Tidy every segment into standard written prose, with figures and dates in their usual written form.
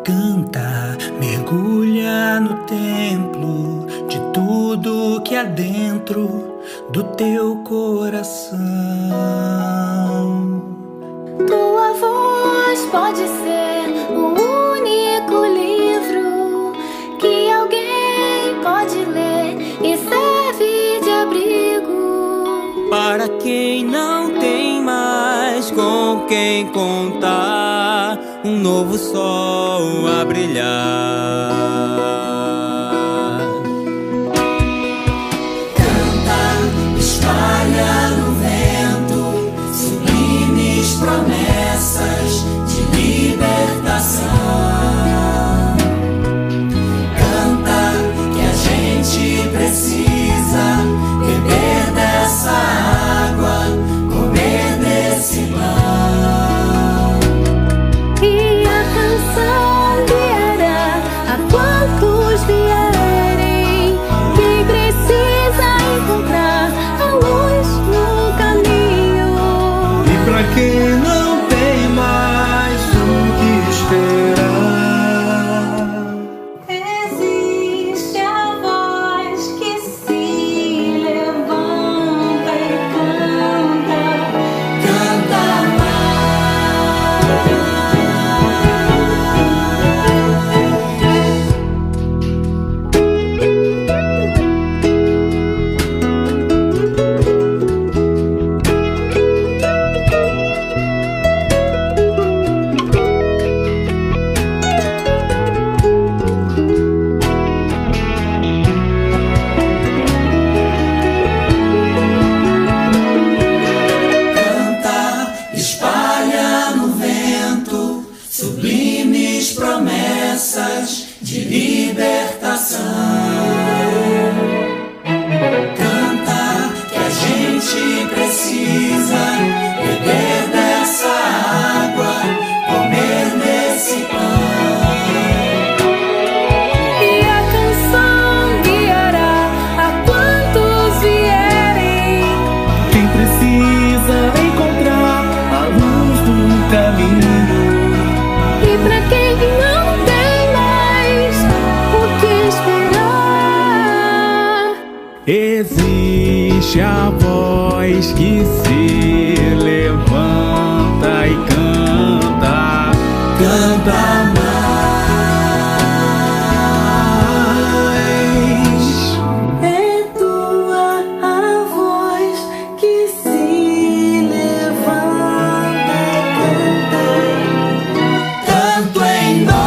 Canta, mergulha no templo de tudo que há dentro do teu coração. Tua voz pode ser o único livro que alguém pode ler e serve de abrigo para quem não tem mais com quem contar, um novo sol a brilhar. Canta, espalha no vento sublimes promessas de libertação. Canta que a gente precisa beber dessa água, comer desse pão. E a canção guiará a quantos vierem. Quem precisa encontrar a luz no caminho. E pra quem não tem mais o que esperar, existe a voz que se levanta e canta. Canta mais. Canta, espalha no vento sublimes promessas de libertação. Canta que a gente precisa beber dessa água, comer desse pão. E a canção guiará a quantos vierem. quem precisa encontrar a luz do caminho. E pra quem não tem mais o que esperar, Existe a voz que se levanta e canta, canta mais. é tua a voz que se levanta e canta. Tanto em nós.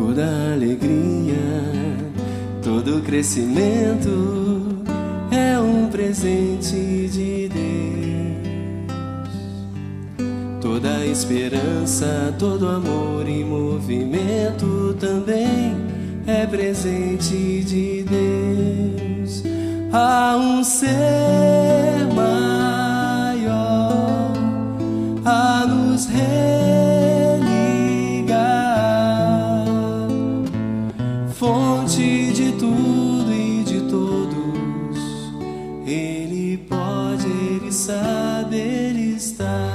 Toda alegria, todo crescimento é um presente de Deus. Toda esperança, todo amor e movimento também é presente de Deus. Há um ser maior a nos religar, fonte de tudo e de todos. Ele pode, Ele sabe, Ele está.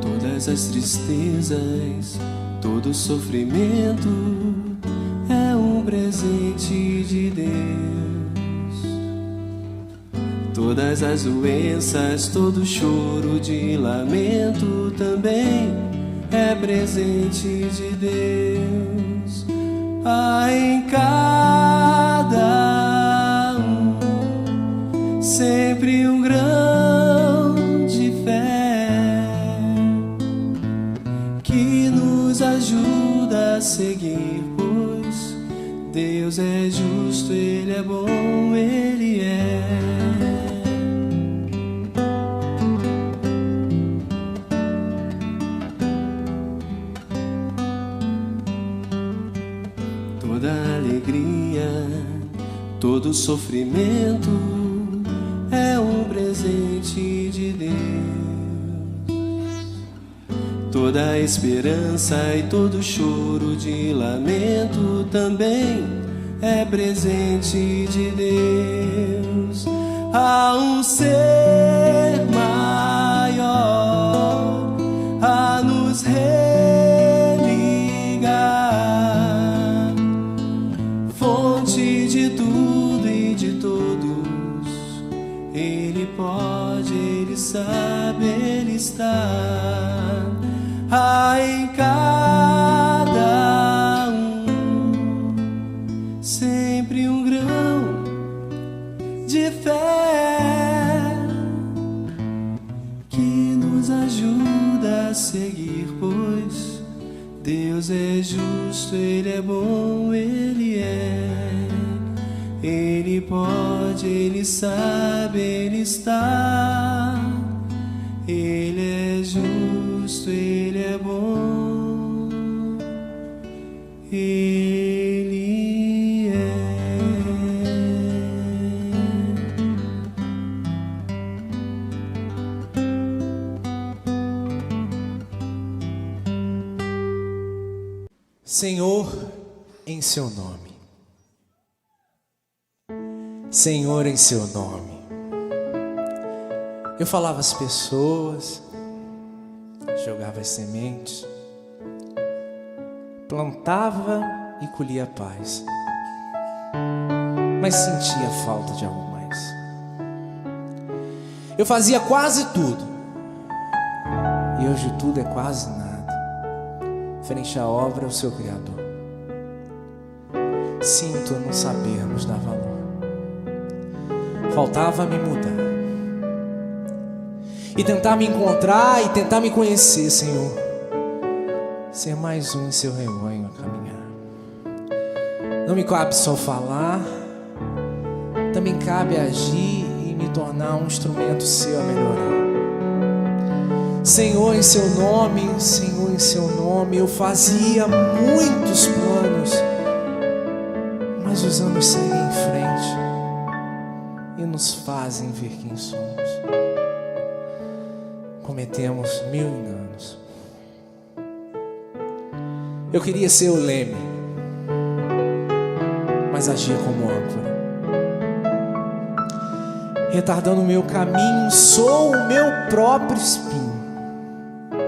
Todas as tristezas, todo sofrimento é um presente de Deus. Todas as doenças, todo choro de lamento também é presente de Deus. Há em cada um sempre um grão de fé que nos ajuda a seguir, pois Deus é justo, Ele é bom, Ele é. Toda alegria, todo sofrimento é um presente de Deus. Toda esperança e todo choro de lamento também é presente de Deus. Há um ser maior a nos religar, fonte de tudo e de todos. Ele pode, Ele sabe, Ele está. Há em cada um sempre um grão de fé que nos ajuda a seguir, pois Deus é justo, Ele é bom, Ele é. Ele pode, Ele sabe, Ele está. Ele é justo, Ele é bom, Ele é. Senhor, em seu nome. Senhor, em seu nome. Eu falava às pessoas, jogava as sementes, plantava e colhia paz, mas sentia falta de algo mais. Eu fazia quase tudo, e hoje tudo é quase nada, frente à obra do seu Criador. Sinto não sabermos dar valor. Faltava me mudar e tentar me encontrar e tentar me conhecer, Senhor. Ser mais um em seu rebanho a caminhar. Não me cabe só falar, também cabe agir e me tornar um instrumento seu a melhorar. Senhor, em seu nome, Senhor, em seu nome, eu fazia muitos planos, mas os anos seguem em frente e nos fazem ver quem somos. Cometemos 1000 enganos. Eu queria ser o leme, mas agia como âncora, retardando o meu caminho. Sou o meu próprio espinho.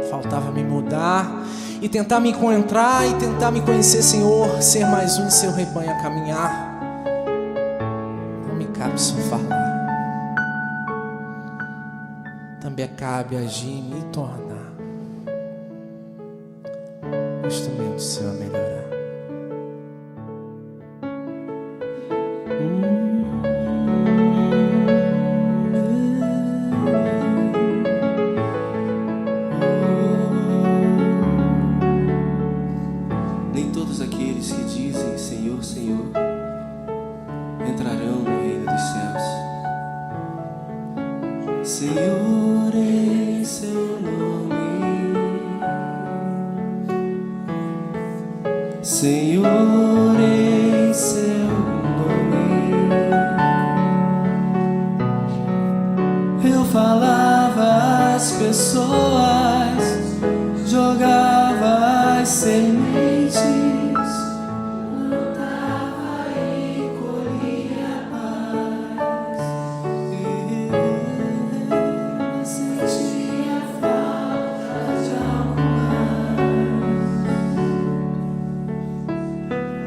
Faltava me mudar e tentar me encontrar e tentar me conhecer, Senhor. Ser mais um em seu rebanho a caminhar. Não me cabe só falar, também cabe agir e me tornar um instrumento seu a melhorar. todos aqueles que dizem Senhor, Senhor, entrarão no reino dos céus. Senhor, em seu nome, Senhor, em seu nome, eu falava às pessoas, jogava as sementes, plantava e colhia paz. Eu sentia falta de algo mais.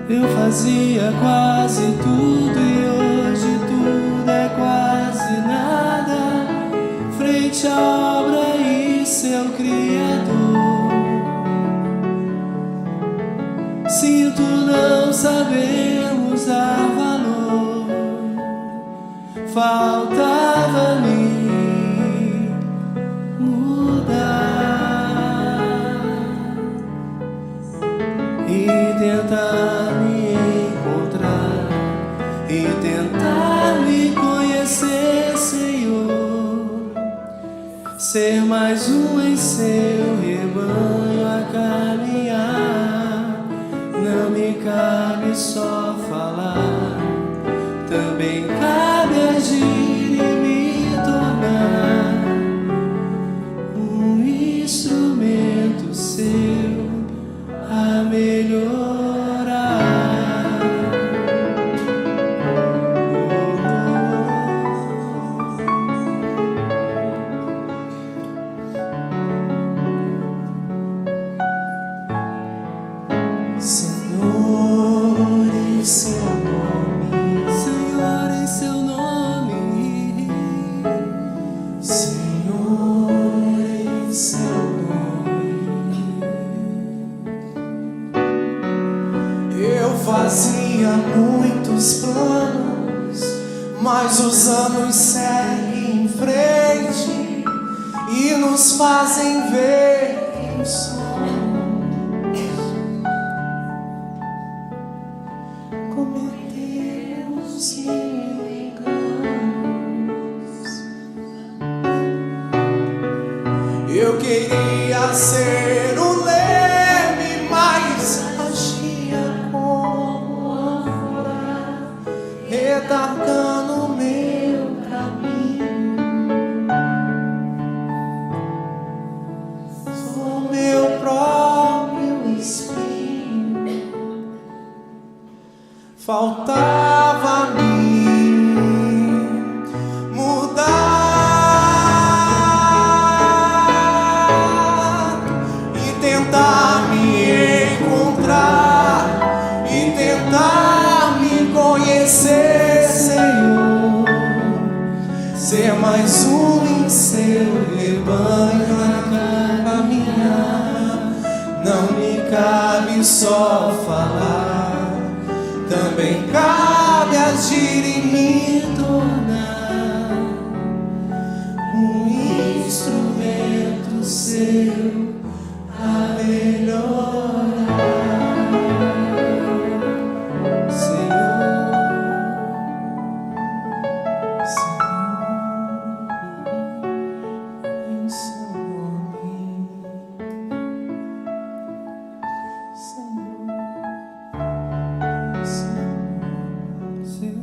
Eu fazia quase tudo e hoje tudo é quase nada frente à obra e seu Criador. Sinto não sabermos dar valor, faltava-me mudar e tentar me encontrar e tentar me conhecer, Senhor, ser mais um em seu rebanho a caminhar. Não me cabe só falar, também cabe agir e me tornar um instrumento seu a melhorar. Senhor, em seu nome, Senhor, em seu nome, Senhor, em seu nome, eu fazia muitos planos, mas os anos seguem em frente e nos fazem ver quem somos. Cometemos mil enganos. Eu queria ser o leme, mas agia como âncora, retardando o meu caminho. Sou meu próprio espinho. Faltava-me mudar e tentar me encontrar e tentar me conhecer, Senhor, ser mais um em seu rebanho a caminhar. Não me cabe só falar, também cabe agir e me tornar um instrumento seu a melhorar. Senhor, Senhor, em seu nome, Senhor. Senhor.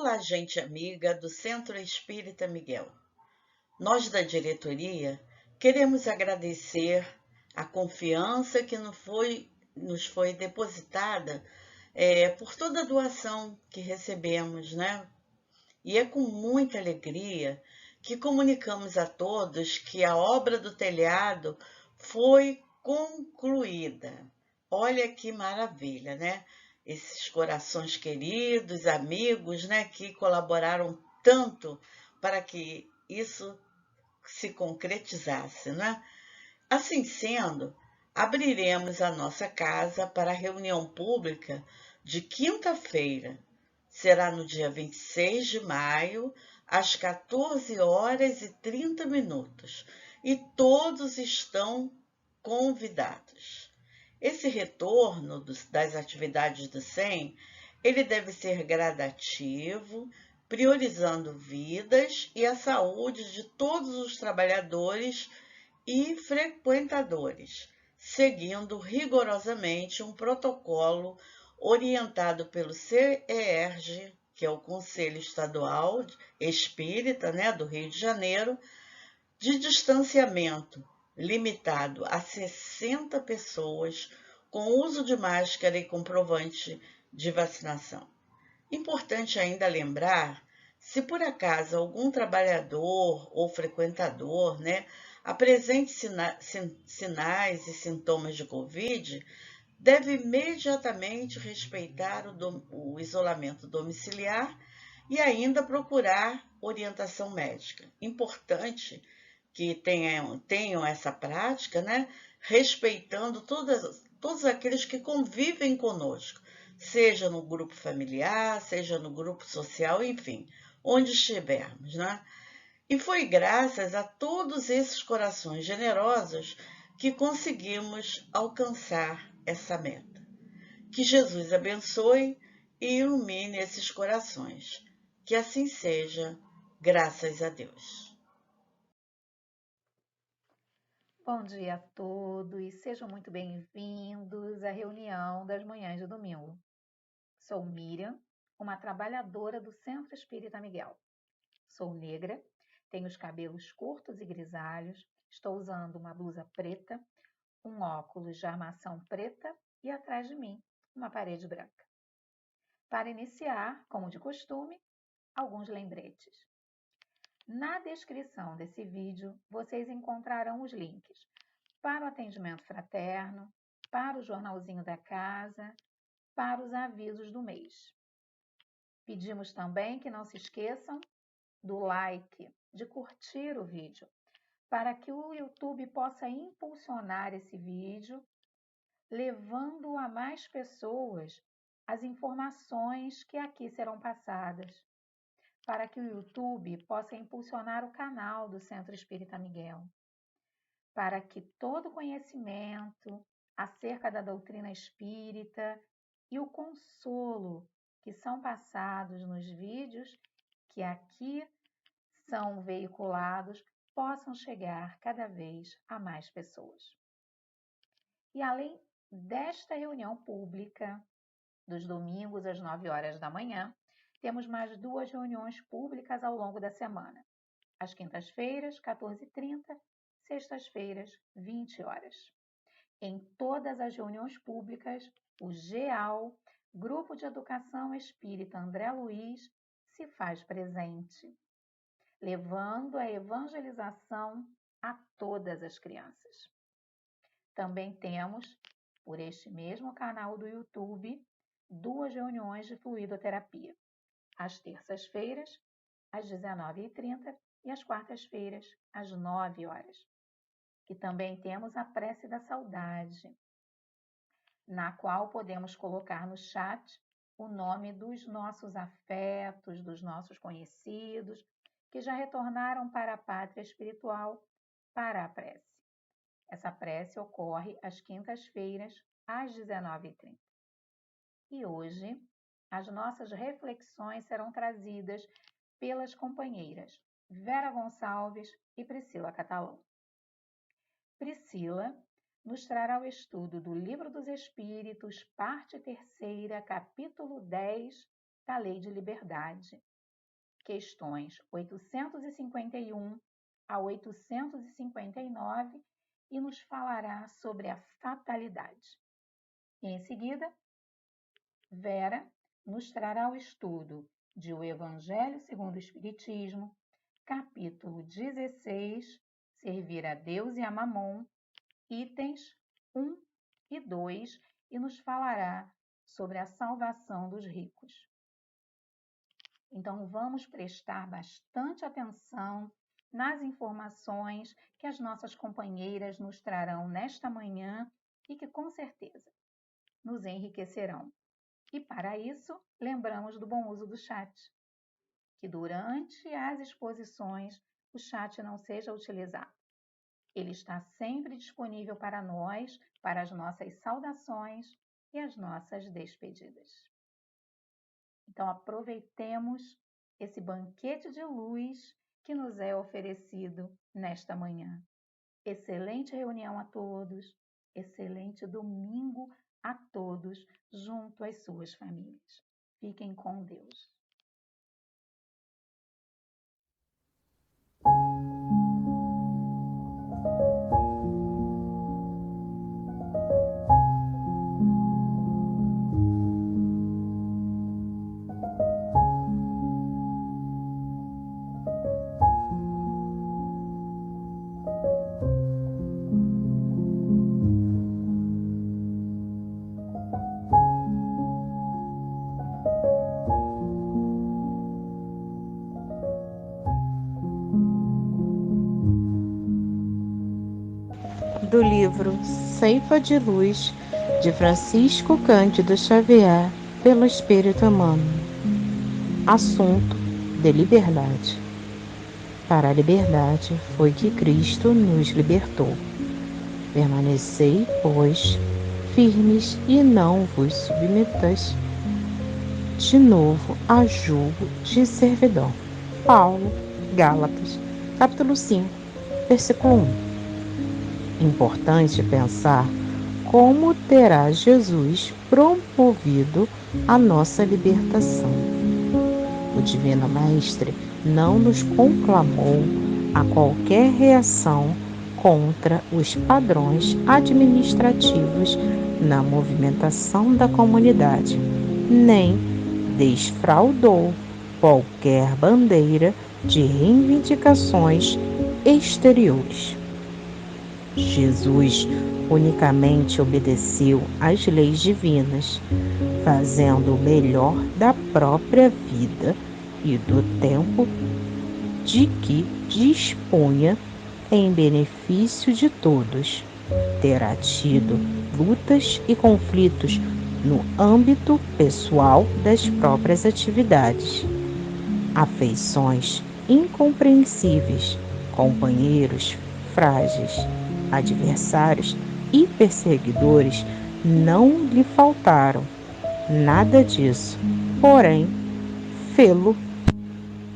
Olá, gente amiga do Centro Espírita Miguel. Nós da diretoria queremos agradecer a confiança que nos foi depositada por toda a doação que recebemos, né? E é com muita alegria que comunicamos a todos que a obra do telhado foi concluída. Olha que maravilha, né? Esses corações queridos, amigos, né, que colaboraram tanto para que isso se concretizasse, né? Assim sendo, abriremos a nossa casa para a reunião pública de quinta-feira. Será no dia 26 de maio, às 14h30, e todos estão convidados. Esse retorno das atividades do SEM, ele deve ser gradativo, priorizando vidas e a saúde de todos os trabalhadores e frequentadores, seguindo rigorosamente um protocolo orientado pelo CERJ, que é o Conselho Estadual Espírita, né, do Rio de Janeiro, de distanciamento limitado a 60 pessoas, com uso de máscara e comprovante de vacinação. Importante ainda lembrar, se por acaso algum trabalhador ou frequentador, né, apresente sinais e sintomas de Covid, deve imediatamente respeitar o isolamento domiciliar e ainda procurar orientação médica. Importante que tenham essa prática, né, respeitando todos aqueles que convivem conosco, seja no grupo familiar, seja no grupo social, enfim, onde estivermos, né? E foi graças a todos esses corações generosos que conseguimos alcançar essa meta. Que Jesus abençoe e ilumine esses corações. Que assim seja, graças a Deus. Bom dia a todos, sejam muito bem-vindos à reunião das manhãs de domingo. Sou Miriam, uma trabalhadora do Centro Espírita Miguel. Sou negra, tenho os cabelos curtos e grisalhos, estou usando uma blusa preta, um óculos de armação preta e atrás de mim uma parede branca. Para iniciar, como de costume, alguns lembretes. Na descrição desse vídeo, vocês encontrarão os links para o atendimento fraterno, para o jornalzinho da casa, para os avisos do mês. Pedimos também que não se esqueçam do like, de curtir o vídeo, para que o YouTube possa impulsionar esse vídeo, levando a mais pessoas as informações que aqui serão passadas, para que o YouTube possa impulsionar o canal do Centro Espírita Miguel, para que todo conhecimento acerca da doutrina espírita e o consolo que são passados nos vídeos que aqui são veiculados possam chegar cada vez a mais pessoas. E além desta reunião pública, dos domingos às 9 horas da manhã, temos mais 2 reuniões públicas ao longo da semana. Às quintas-feiras, 14h30, sextas-feiras, 20 horas. Em todas as reuniões públicas, o GEAL, Grupo de Educação Espírita André Luiz, se faz presente, levando a evangelização a todas as crianças. Também temos, por este mesmo canal do YouTube, 2 reuniões de fluidoterapia, às terças-feiras, às 19h30 e às quartas-feiras, às 9 horas. E também temos a prece da saudade, na qual podemos colocar no chat o nome dos nossos afetos, dos nossos conhecidos, que já retornaram para a pátria espiritual para a prece. Essa prece ocorre às quintas-feiras, às 19h30. E hoje, as nossas reflexões serão trazidas pelas companheiras Vera Gonçalves e Priscila Catalão. Priscila nos trará o estudo do Livro dos Espíritos, parte 3ª, capítulo 10, da Lei de Liberdade, questões 851 a 859, e nos falará sobre a fatalidade. E em seguida, Vera nos trará o estudo de O Evangelho segundo o Espiritismo, capítulo 16, Servir a Deus e a Mamon, itens 1 e 2, e nos falará sobre a salvação dos ricos. Então, vamos prestar bastante atenção nas informações que as nossas companheiras nos trarão nesta manhã e que, com certeza, nos enriquecerão. E, para isso, lembramos do bom uso do chat, que durante as exposições o chat não seja utilizado. Ele está sempre disponível para nós, para as nossas saudações e as nossas despedidas. Então, aproveitemos esse banquete de luz que nos é oferecido nesta manhã. Excelente reunião a todos, excelente domingo a todos, junto às suas famílias. Fiquem com Deus. Do livro Ceifa de Luz, de Francisco Cândido Xavier, pelo Espírito Emmanuel. Assunto de liberdade. Para a liberdade foi que Cristo nos libertou. Permanecei, pois, firmes e não vos submetais de novo a julgo de servidão. Paulo, Gálatas, capítulo 5, versículo 1. Importante pensar como terá Jesus promovido a nossa libertação. O Divino Mestre não nos conclamou a qualquer reação contra os padrões administrativos na movimentação da comunidade, nem desfraudou qualquer bandeira de reivindicações exteriores. Jesus unicamente obedeceu às leis divinas, fazendo o melhor da própria vida e do tempo de que dispunha em benefício de todos. Terá tido lutas e conflitos no âmbito pessoal das próprias atividades, afeições incompreensíveis, companheiros frágeis, adversários e perseguidores não lhe faltaram. Nada disso, porém, fê-lo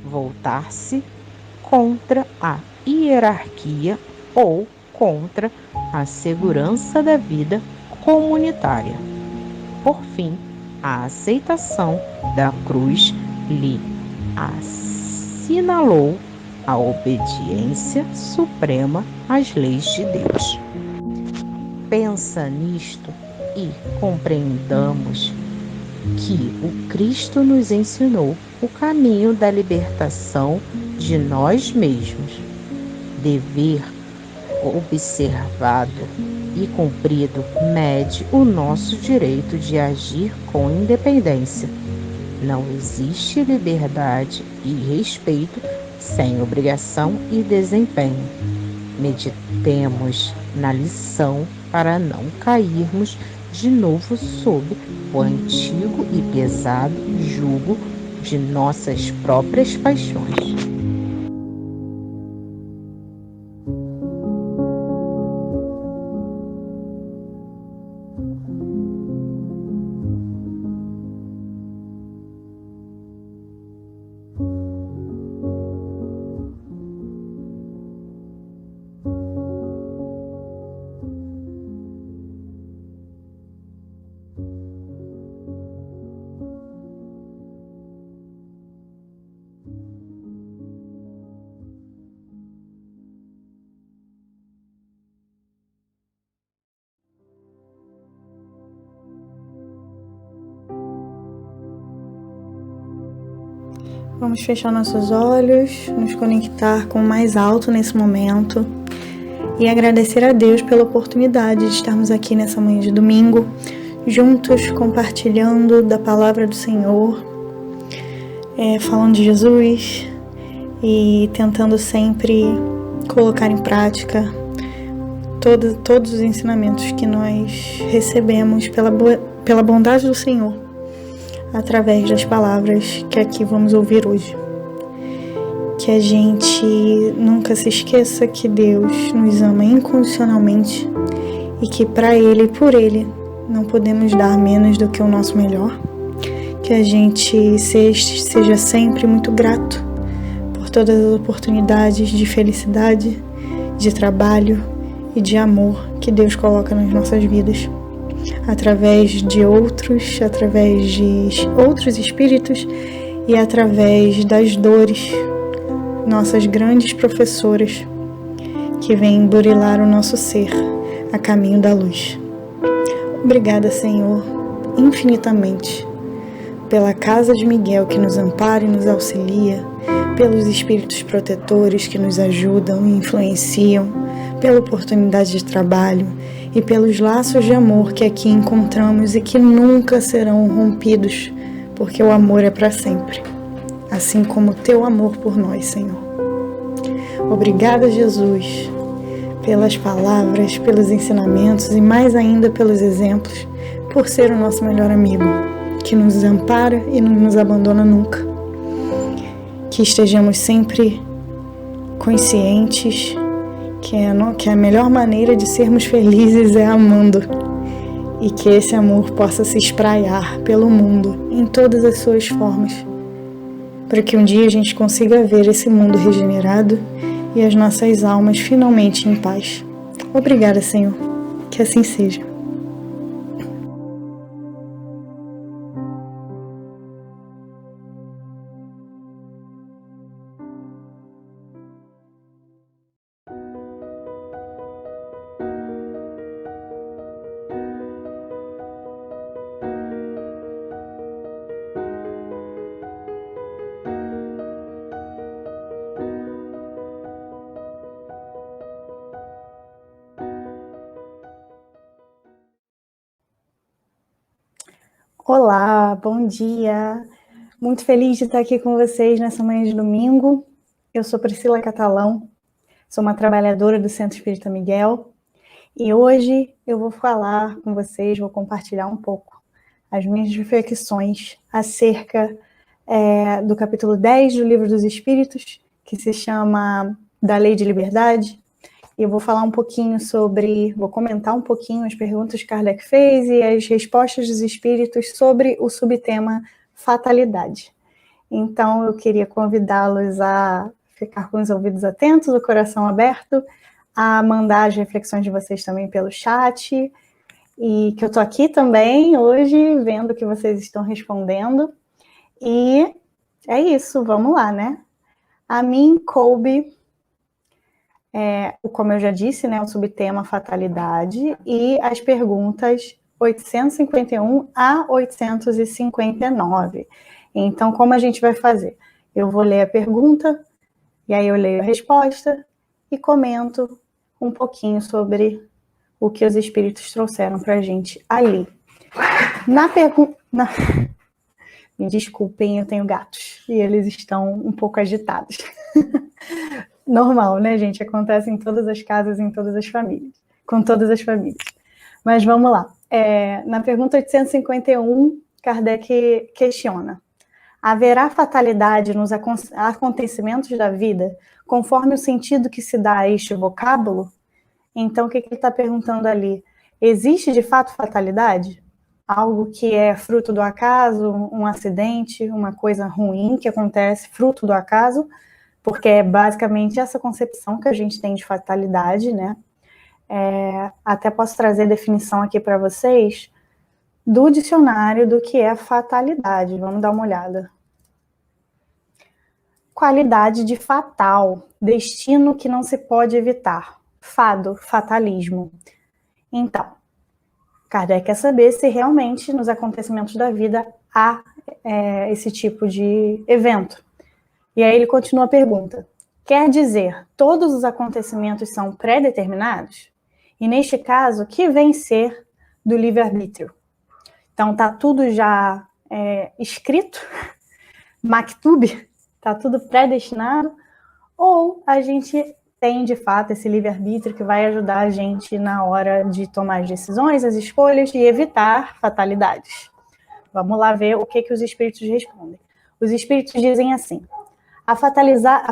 voltar-se contra a hierarquia ou contra a segurança da vida comunitária. Por fim, a aceitação da cruz lhe assinalou a obediência suprema às leis de Deus. Pensa nisto e compreendamos que o Cristo nos ensinou o caminho da libertação de nós mesmos. Dever observado e cumprido mede o nosso direito de agir com independência. Não existe liberdade e respeito sem obrigação e desempenho. Meditemos na lição para não cairmos de novo sob o antigo e pesado jugo de nossas próprias paixões. Vamos fechar nossos olhos, nos conectar com o mais alto nesse momento e agradecer a Deus pela oportunidade de estarmos aqui nessa manhã de domingo, juntos compartilhando da palavra do Senhor, falando de Jesus e tentando sempre colocar em prática todos os ensinamentos que nós recebemos pela bondade do Senhor, através das palavras que aqui vamos ouvir hoje. Que a gente nunca se esqueça que Deus nos ama incondicionalmente e que para Ele e por Ele não podemos dar menos do que o nosso melhor. Que a gente seja sempre muito grato por todas as oportunidades de felicidade, de trabalho e de amor que Deus coloca nas nossas vidas, através de outros espíritos e através das dores, nossas grandes professoras que vêm burilar o nosso ser a caminho da luz. Obrigada, Senhor, infinitamente, pela casa de Miguel que nos ampara e nos auxilia, pelos espíritos protetores que nos ajudam e influenciam, pela oportunidade de trabalho e pelos laços de amor que aqui encontramos e que nunca serão rompidos, porque o amor é para sempre, assim como o teu amor por nós, Senhor. Obrigada, Jesus, pelas palavras, pelos ensinamentos e mais ainda pelos exemplos, por ser o nosso melhor amigo, que nos ampara e não nos abandona nunca. Que estejamos sempre conscientes que a melhor maneira de sermos felizes é amando, e que esse amor possa se espraiar pelo mundo em todas as suas formas, para que um dia a gente consiga ver esse mundo regenerado e as nossas almas finalmente em paz. Obrigada, Senhor. Que assim seja. Olá, bom dia! Muito feliz de estar aqui com vocês nessa manhã de domingo. Eu sou Priscila Catalão, sou uma trabalhadora do Centro Espírita Miguel e hoje eu vou falar com vocês, vou compartilhar um pouco as minhas reflexões acerca do capítulo 10 do Livro dos Espíritos, que se chama Da Lei de Liberdade. E eu vou falar um pouquinho vou comentar um pouquinho as perguntas que Kardec fez e as respostas dos espíritos sobre o subtema fatalidade. Então, eu queria convidá-los a ficar com os ouvidos atentos, o coração aberto, a mandar as reflexões de vocês também pelo chat, e que eu estou aqui também hoje, vendo o que vocês estão respondendo. E é isso, vamos lá, né? A mim coube... como eu já disse, né, o subtema fatalidade e as perguntas 851 a 859. Então, como a gente vai fazer? Eu vou ler a pergunta, e aí eu leio a resposta e comento um pouquinho sobre o que os espíritos trouxeram para a gente ali. Me desculpem, eu tenho gatos e eles estão um pouco agitados. Normal, né, gente? Acontece em todas as casas, em todas as famílias, com todas as famílias. Mas vamos lá. Na pergunta 851, Kardec questiona: haverá fatalidade nos acontecimentos da vida conforme o sentido que se dá a este vocábulo? Então, o que ele está perguntando ali? Existe de fato fatalidade? Algo que é fruto do acaso, um acidente, uma coisa ruim que acontece, fruto do acaso? Porque é basicamente essa concepção que a gente tem de fatalidade, né? Até posso trazer definição aqui para vocês do dicionário do que é fatalidade. Vamos dar uma olhada. Qualidade de fatal, destino que não se pode evitar. Fado, fatalismo. Então, Kardec quer saber se realmente nos acontecimentos da vida há esse tipo de evento. E aí ele continua a pergunta. Quer dizer, todos os acontecimentos são pré-determinados? E neste caso, que vem ser do livre-arbítrio? Então está tudo já escrito, maktub, está tudo predestinado, ou a gente tem de fato esse livre-arbítrio que vai ajudar a gente na hora de tomar as decisões, as escolhas e evitar fatalidades. Vamos lá ver o que os espíritos respondem. Os espíritos dizem assim: a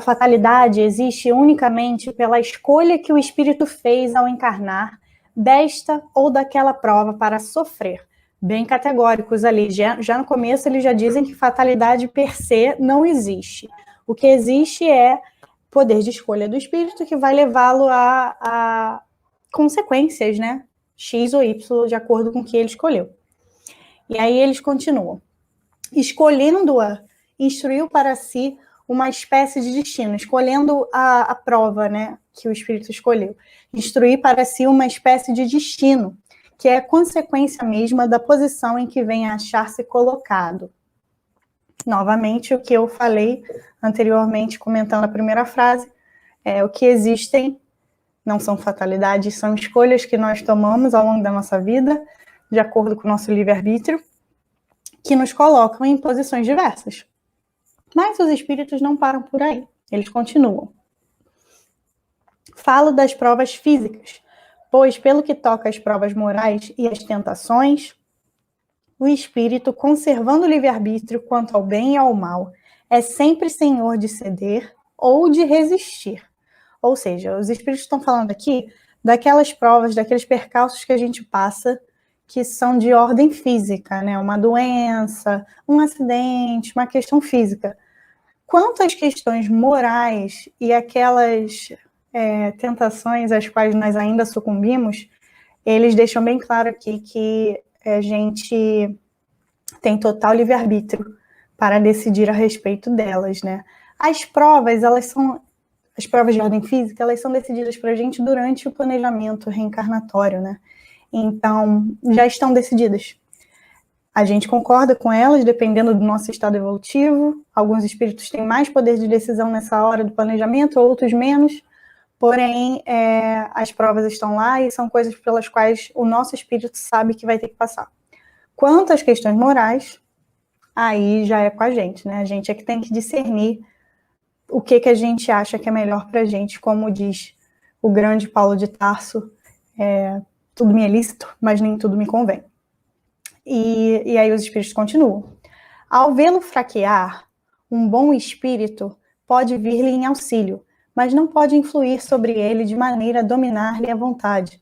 fatalidade existe unicamente pela escolha que o espírito fez ao encarnar desta ou daquela prova para sofrer. Bem categóricos ali. Já no começo eles já dizem que fatalidade per se não existe. O que existe é poder de escolha do espírito que vai levá-lo a consequências, né? X ou Y, de acordo com o que ele escolheu. E aí eles continuam. Escolhendo-a, instruiu para si uma espécie de destino, escolhendo a prova, né, que o espírito escolheu. Instruir para si uma espécie de destino, que é a consequência mesma da posição em que vem a achar-se colocado. Novamente, o que eu falei anteriormente, comentando a primeira frase, o que existem não são fatalidades, são escolhas que nós tomamos ao longo da nossa vida, de acordo com o nosso livre-arbítrio, que nos colocam em posições diversas. Mas os espíritos não param por aí, eles continuam. Falo das provas físicas, pois, pelo que toca às provas morais e às tentações, o espírito, conservando o livre-arbítrio quanto ao bem e ao mal, é sempre senhor de ceder ou de resistir. Ou seja, os espíritos estão falando aqui daquelas provas, daqueles percalços que a gente passa, que são de ordem física, né? Uma doença, um acidente, uma questão física. Quanto às questões morais e aquelas tentações às quais nós ainda sucumbimos, eles deixam bem claro aqui que a gente tem total livre-arbítrio para decidir a respeito delas, né? As provas de ordem física, elas são decididas para a gente durante o planejamento reencarnatório, né? Então, já estão decididas. A gente concorda com elas, dependendo do nosso estado evolutivo. Alguns espíritos têm mais poder de decisão nessa hora do planejamento, outros menos. Porém, as provas estão lá e são coisas pelas quais o nosso espírito sabe que vai ter que passar. Quanto às questões morais, aí já é com a gente, né? A gente é que tem que discernir o que a gente acha que é melhor para a gente, como diz o grande Paulo de Tarso, tudo me é lícito, mas nem tudo me convém. E aí os espíritos continuam. Ao vê-lo fraquear, um bom espírito pode vir-lhe em auxílio, mas não pode influir sobre ele de maneira a dominar-lhe a vontade.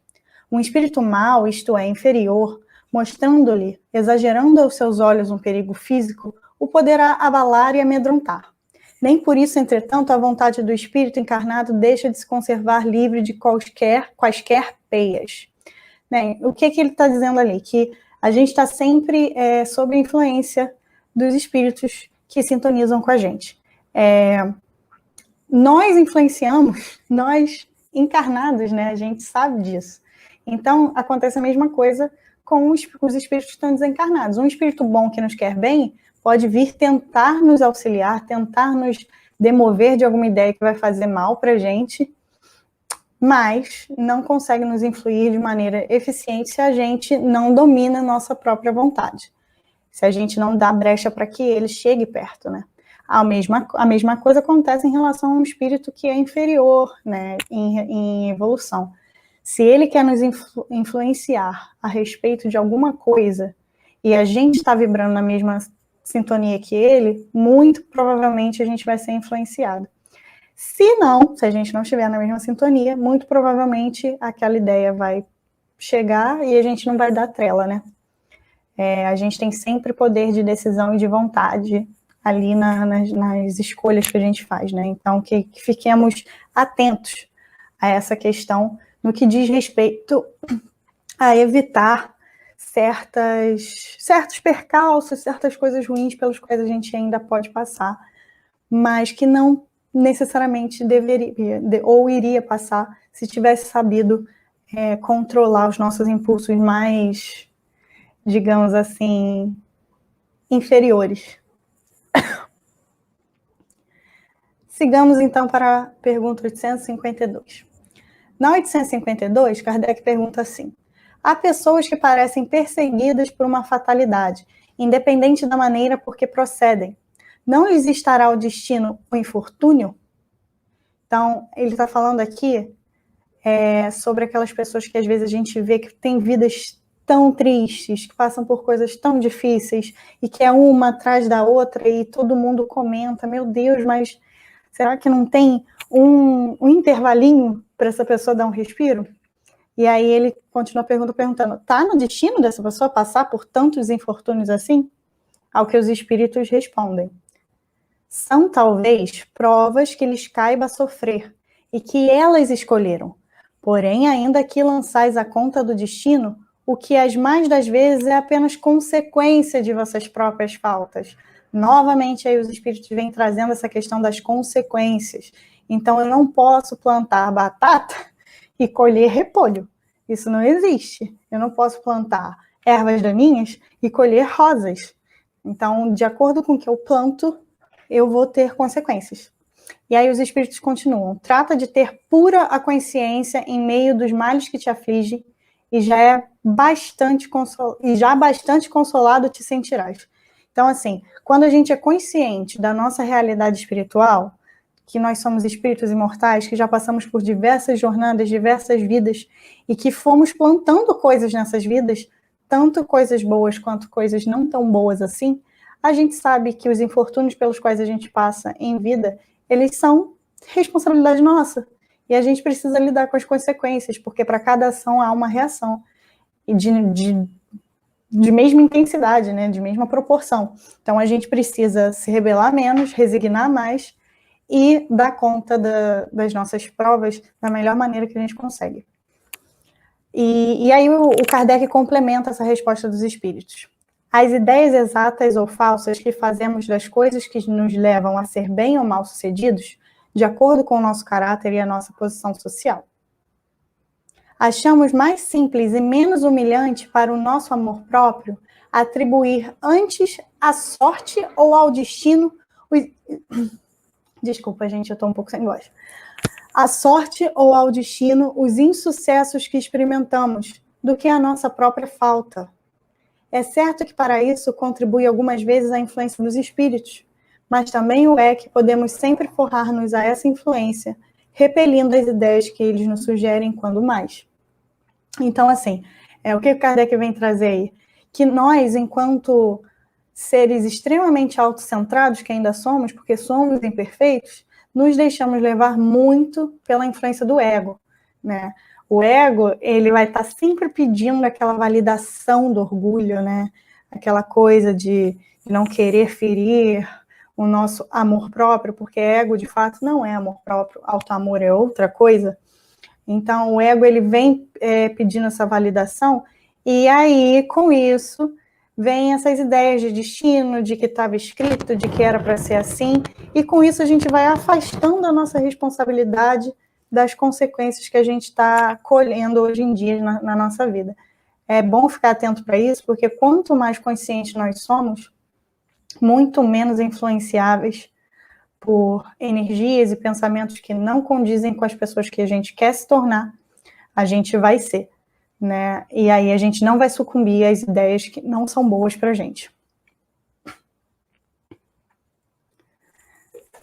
Um espírito mau, isto é, inferior, mostrando-lhe, exagerando aos seus olhos um perigo físico, o poderá abalar e amedrontar. Nem por isso, entretanto, a vontade do espírito encarnado deixa de se conservar livre de quaisquer peias. Né? O que ele está dizendo ali? Que a gente está sempre sob a influência dos espíritos que sintonizam com a gente. Nós influenciamos, nós encarnados, né? A gente sabe disso. Então, acontece a mesma coisa com os espíritos que estão desencarnados. Um espírito bom que nos quer bem pode vir tentar nos auxiliar, tentar nos demover de alguma ideia que vai fazer mal para a gente, mas não consegue nos influir de maneira eficiente se a gente não domina a nossa própria vontade, se a gente não dá brecha para que ele chegue perto, né? A mesma coisa acontece em relação a um espírito que é inferior, né, em evolução. Se ele quer nos influenciar a respeito de alguma coisa e a gente está vibrando na mesma sintonia que ele, muito provavelmente a gente vai ser influenciado. Se não, se a gente não estiver na mesma sintonia, muito provavelmente aquela ideia vai chegar e a gente não vai dar trela, né? A gente tem sempre poder de decisão e de vontade ali nas escolhas que a gente faz, né? Então, que fiquemos atentos a essa questão no que diz respeito a evitar certos percalços, certas coisas ruins pelos quais a gente ainda pode passar, mas que não necessariamente deveria ou iria passar se tivesse sabido controlar os nossos impulsos mais, digamos assim, inferiores. Sigamos então para a pergunta 852. Na 852, Kardec pergunta assim: há pessoas que parecem perseguidas por uma fatalidade, independente da maneira por que procedem. Não lhes estará o destino o infortúnio? Então, ele está falando aqui sobre aquelas pessoas que às vezes a gente vê que têm vidas tão tristes, que passam por coisas tão difíceis, e que é uma atrás da outra, e todo mundo comenta, meu Deus, mas será que não tem um intervalinho para essa pessoa dar um respiro? E aí ele continua perguntando, está no destino dessa pessoa passar por tantos infortúnios assim? Ao que os espíritos respondem: são talvez provas que lhes caiba sofrer, e que elas escolheram. Porém, ainda que lançais a conta do destino, o que as mais das vezes é apenas consequência de vossas próprias faltas. Novamente, aí os espíritos vêm trazendo essa questão das consequências. Então, eu não posso plantar batata e colher repolho. Isso não existe. Eu não posso plantar ervas daninhas e colher rosas. Então, de acordo com o que eu planto, eu vou ter consequências. E aí os espíritos continuam: trata de ter pura a consciência em meio dos males que te afligem, e já bastante consolado te sentirás. Então, assim, quando a gente é consciente da nossa realidade espiritual, que nós somos espíritos imortais, que já passamos por diversas jornadas, diversas vidas, e que fomos plantando coisas nessas vidas, tanto coisas boas quanto coisas não tão boas assim, a gente sabe que os infortúnios pelos quais a gente passa em vida, eles são responsabilidade nossa. E a gente precisa lidar com as consequências, porque para cada ação há uma reação. E de mesma intensidade, né? De mesma proporção. Então a gente precisa se rebelar menos, resignar mais e dar conta das nossas provas da melhor maneira que a gente consegue. E aí o Kardec complementa essa resposta dos espíritos. As ideias exatas ou falsas que fazemos das coisas que nos levam a ser bem ou mal sucedidos, de acordo com o nosso caráter e a nossa posição social. Achamos mais simples e menos humilhante para o nosso amor próprio atribuir antes à sorte ou ao destino... Desculpa, gente, eu estou um pouco sem voz. À sorte ou ao destino os insucessos que experimentamos, do que a nossa própria falta. É certo que para isso contribui algumas vezes a influência dos espíritos, mas também o é que podemos sempre forrar-nos a essa influência, repelindo as ideias que eles nos sugerem quando mais. Então, assim, o que o Kardec vem trazer aí? Que nós, enquanto seres extremamente autocentrados, que ainda somos, porque somos imperfeitos, nos deixamos levar muito pela influência do ego, né? O ego, ele vai estar sempre pedindo aquela validação do orgulho, né? Aquela coisa de não querer ferir o nosso amor próprio, porque ego, de fato, não é amor próprio, auto-amor é outra coisa. Então, o ego, ele vem pedindo essa validação, e aí, com isso, vem essas ideias de destino, de que estava escrito, de que era para ser assim, e com isso a gente vai afastando a nossa responsabilidade das consequências que a gente está colhendo hoje em dia na nossa vida. É bom ficar atento para isso, porque quanto mais conscientes nós somos, muito menos influenciáveis por energias e pensamentos que não condizem com as pessoas que a gente quer se tornar, a gente vai ser, né? E aí a gente não vai sucumbir às ideias que não são boas para a gente.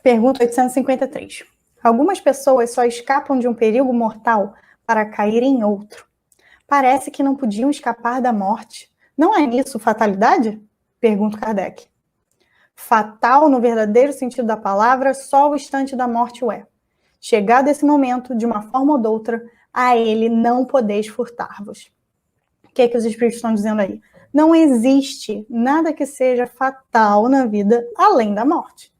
Pergunta 853. Algumas pessoas só escapam de um perigo mortal para cair em outro. Parece que não podiam escapar da morte. Não é nisso fatalidade? Pergunta Kardec. Fatal, no verdadeiro sentido da palavra, só o instante da morte o é. Chegado esse momento, de uma forma ou de outra, a ele não podeis furtar-vos. O que é que os espíritos estão dizendo aí? Não existe nada que seja fatal na vida além da morte.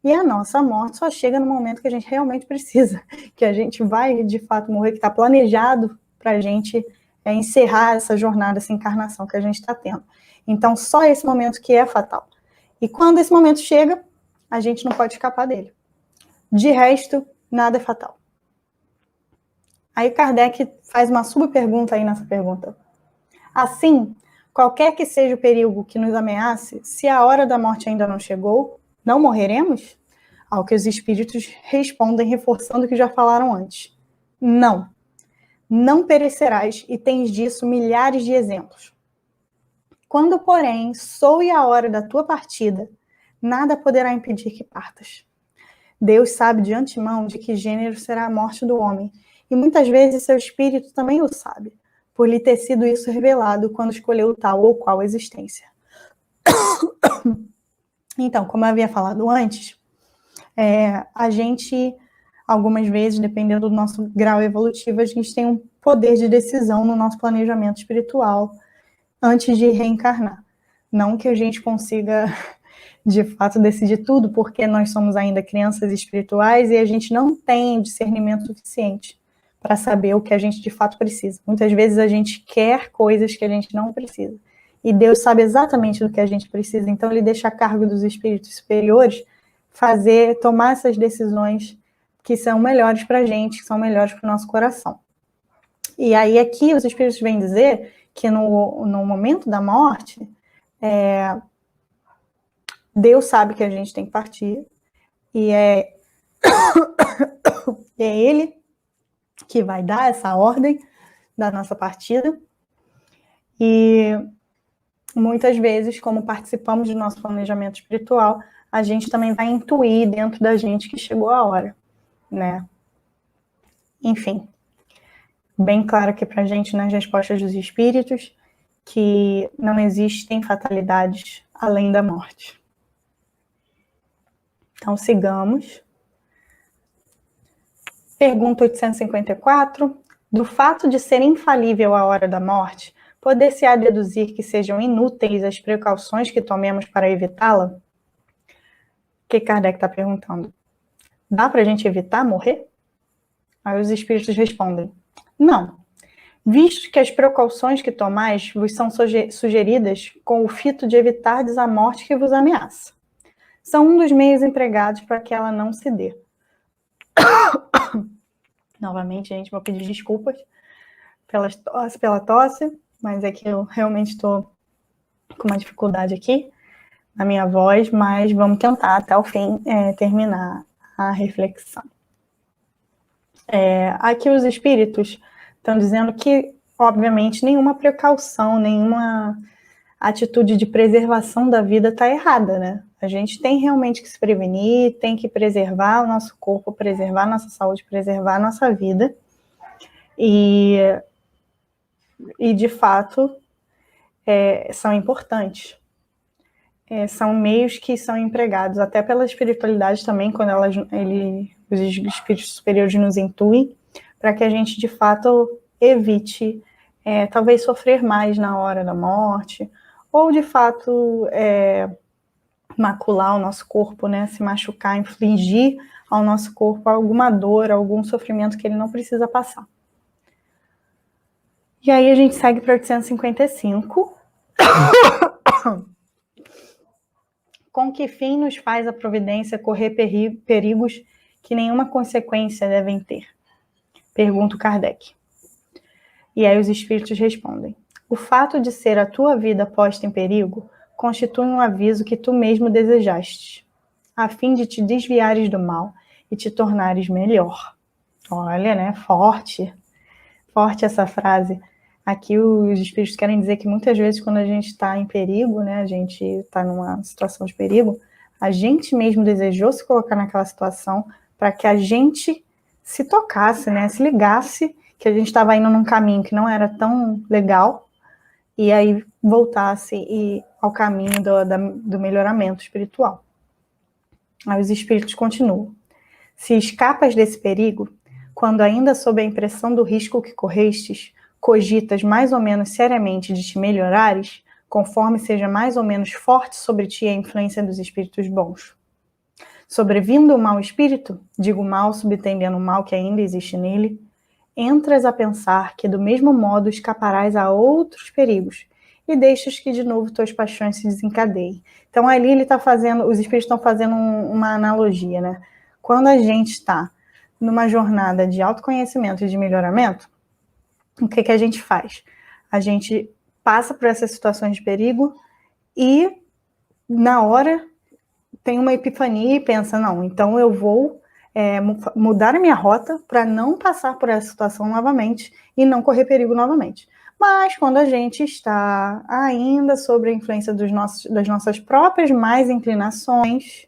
E a nossa morte só chega no momento que a gente realmente precisa, que a gente vai, de fato, morrer, que está planejado para a gente encerrar essa jornada, essa encarnação que a gente está tendo. Então, só esse momento que é fatal. E quando esse momento chega, a gente não pode escapar dele. De resto, nada é fatal. Aí Kardec faz uma subpergunta aí nessa pergunta. Assim, qualquer que seja o perigo que nos ameace, se a hora da morte ainda não chegou, não morreremos? Ao que os espíritos respondem, reforçando o que já falaram antes. Não perecerás, e tens disso milhares de exemplos. Quando, porém, soe a hora da tua partida, nada poderá impedir que partas. Deus sabe de antemão de que gênero será a morte do homem, e muitas vezes seu espírito também o sabe, por lhe ter sido isso revelado quando escolheu tal ou qual existência. Então, como eu havia falado antes, a gente, algumas vezes, dependendo do nosso grau evolutivo, a gente tem um poder de decisão no nosso planejamento espiritual antes de reencarnar. Não que a gente consiga, de fato, decidir tudo, porque nós somos ainda crianças espirituais e a gente não tem discernimento suficiente para saber o que a gente de fato precisa. Muitas vezes a gente quer coisas que a gente não precisa. E Deus sabe exatamente do que a gente precisa, então ele deixa a cargo dos espíritos superiores tomar essas decisões que são melhores para a gente, que são melhores para o nosso coração. E aí aqui os espíritos vêm dizer que no momento da morte, Deus sabe que a gente tem que partir, e é ele que vai dar essa ordem da nossa partida, e muitas vezes, como participamos do nosso planejamento espiritual, a gente também vai intuir dentro da gente que chegou a hora, né? Enfim, bem claro aqui pra gente nas respostas dos espíritos que não existem fatalidades além da morte. Então, sigamos. Pergunta 854. Do fato de ser infalível a hora da morte, poder-se-á deduzir que sejam inúteis as precauções que tomemos para evitá-la? O que Kardec está perguntando? Dá para a gente evitar morrer? Aí os espíritos respondem, não. Visto que as precauções que tomais vos são sugeridas com o fito de evitardes a morte que vos ameaça. São um dos meios empregados para que ela não se dê. Novamente, gente, vou pedir desculpas pela tosse, mas é que eu realmente estou com uma dificuldade aqui na minha voz, mas vamos tentar até o fim terminar a reflexão. Aqui os espíritos estão dizendo que, obviamente, nenhuma precaução, nenhuma atitude de preservação da vida está errada, né? A gente tem realmente que se prevenir, tem que preservar o nosso corpo, preservar a nossa saúde, preservar a nossa vida. E de fato, são importantes. São meios que são empregados até pela espiritualidade também, quando os espíritos superiores nos intuem, para que a gente, de fato, evite, talvez, sofrer mais na hora da morte, ou, de fato, macular o nosso corpo, né, se machucar, infligir ao nosso corpo alguma dor, algum sofrimento que ele não precisa passar. E aí a gente segue para 855. Com que fim nos faz a providência correr perigos que nenhuma consequência devem ter? Pergunta Kardec. E aí os espíritos respondem. O fato de ser a tua vida posta em perigo constitui um aviso que tu mesmo desejaste, a fim de te desviares do mal e te tornares melhor. Olha, né? Forte essa frase. Aqui os espíritos querem dizer que muitas vezes quando a gente está em perigo, né, a gente está numa situação de perigo, a gente mesmo desejou se colocar naquela situação para que a gente se tocasse, né, se ligasse que a gente estava indo num caminho que não era tão legal e aí voltasse ao caminho do melhoramento espiritual. Aí os espíritos continuam. Se escapas desse perigo, quando ainda sob a impressão do risco que correstes, cogitas mais ou menos seriamente de te melhorares, conforme seja mais ou menos forte sobre ti a influência dos espíritos bons. Sobrevindo o mau espírito, digo mal subtendendo o mal que ainda existe nele, entras a pensar que do mesmo modo escaparás a outros perigos e deixas que de novo tuas paixões se desencadeiem. Então ali os espíritos estão fazendo uma analogia, né? Quando a gente está numa jornada de autoconhecimento e de melhoramento, o que a gente faz? A gente passa por essas situações de perigo e, na hora, tem uma epifania e pensa, não, então eu vou mudar a minha rota para não passar por essa situação novamente e não correr perigo novamente. Mas quando a gente está ainda sob a influência das nossas próprias más inclinações,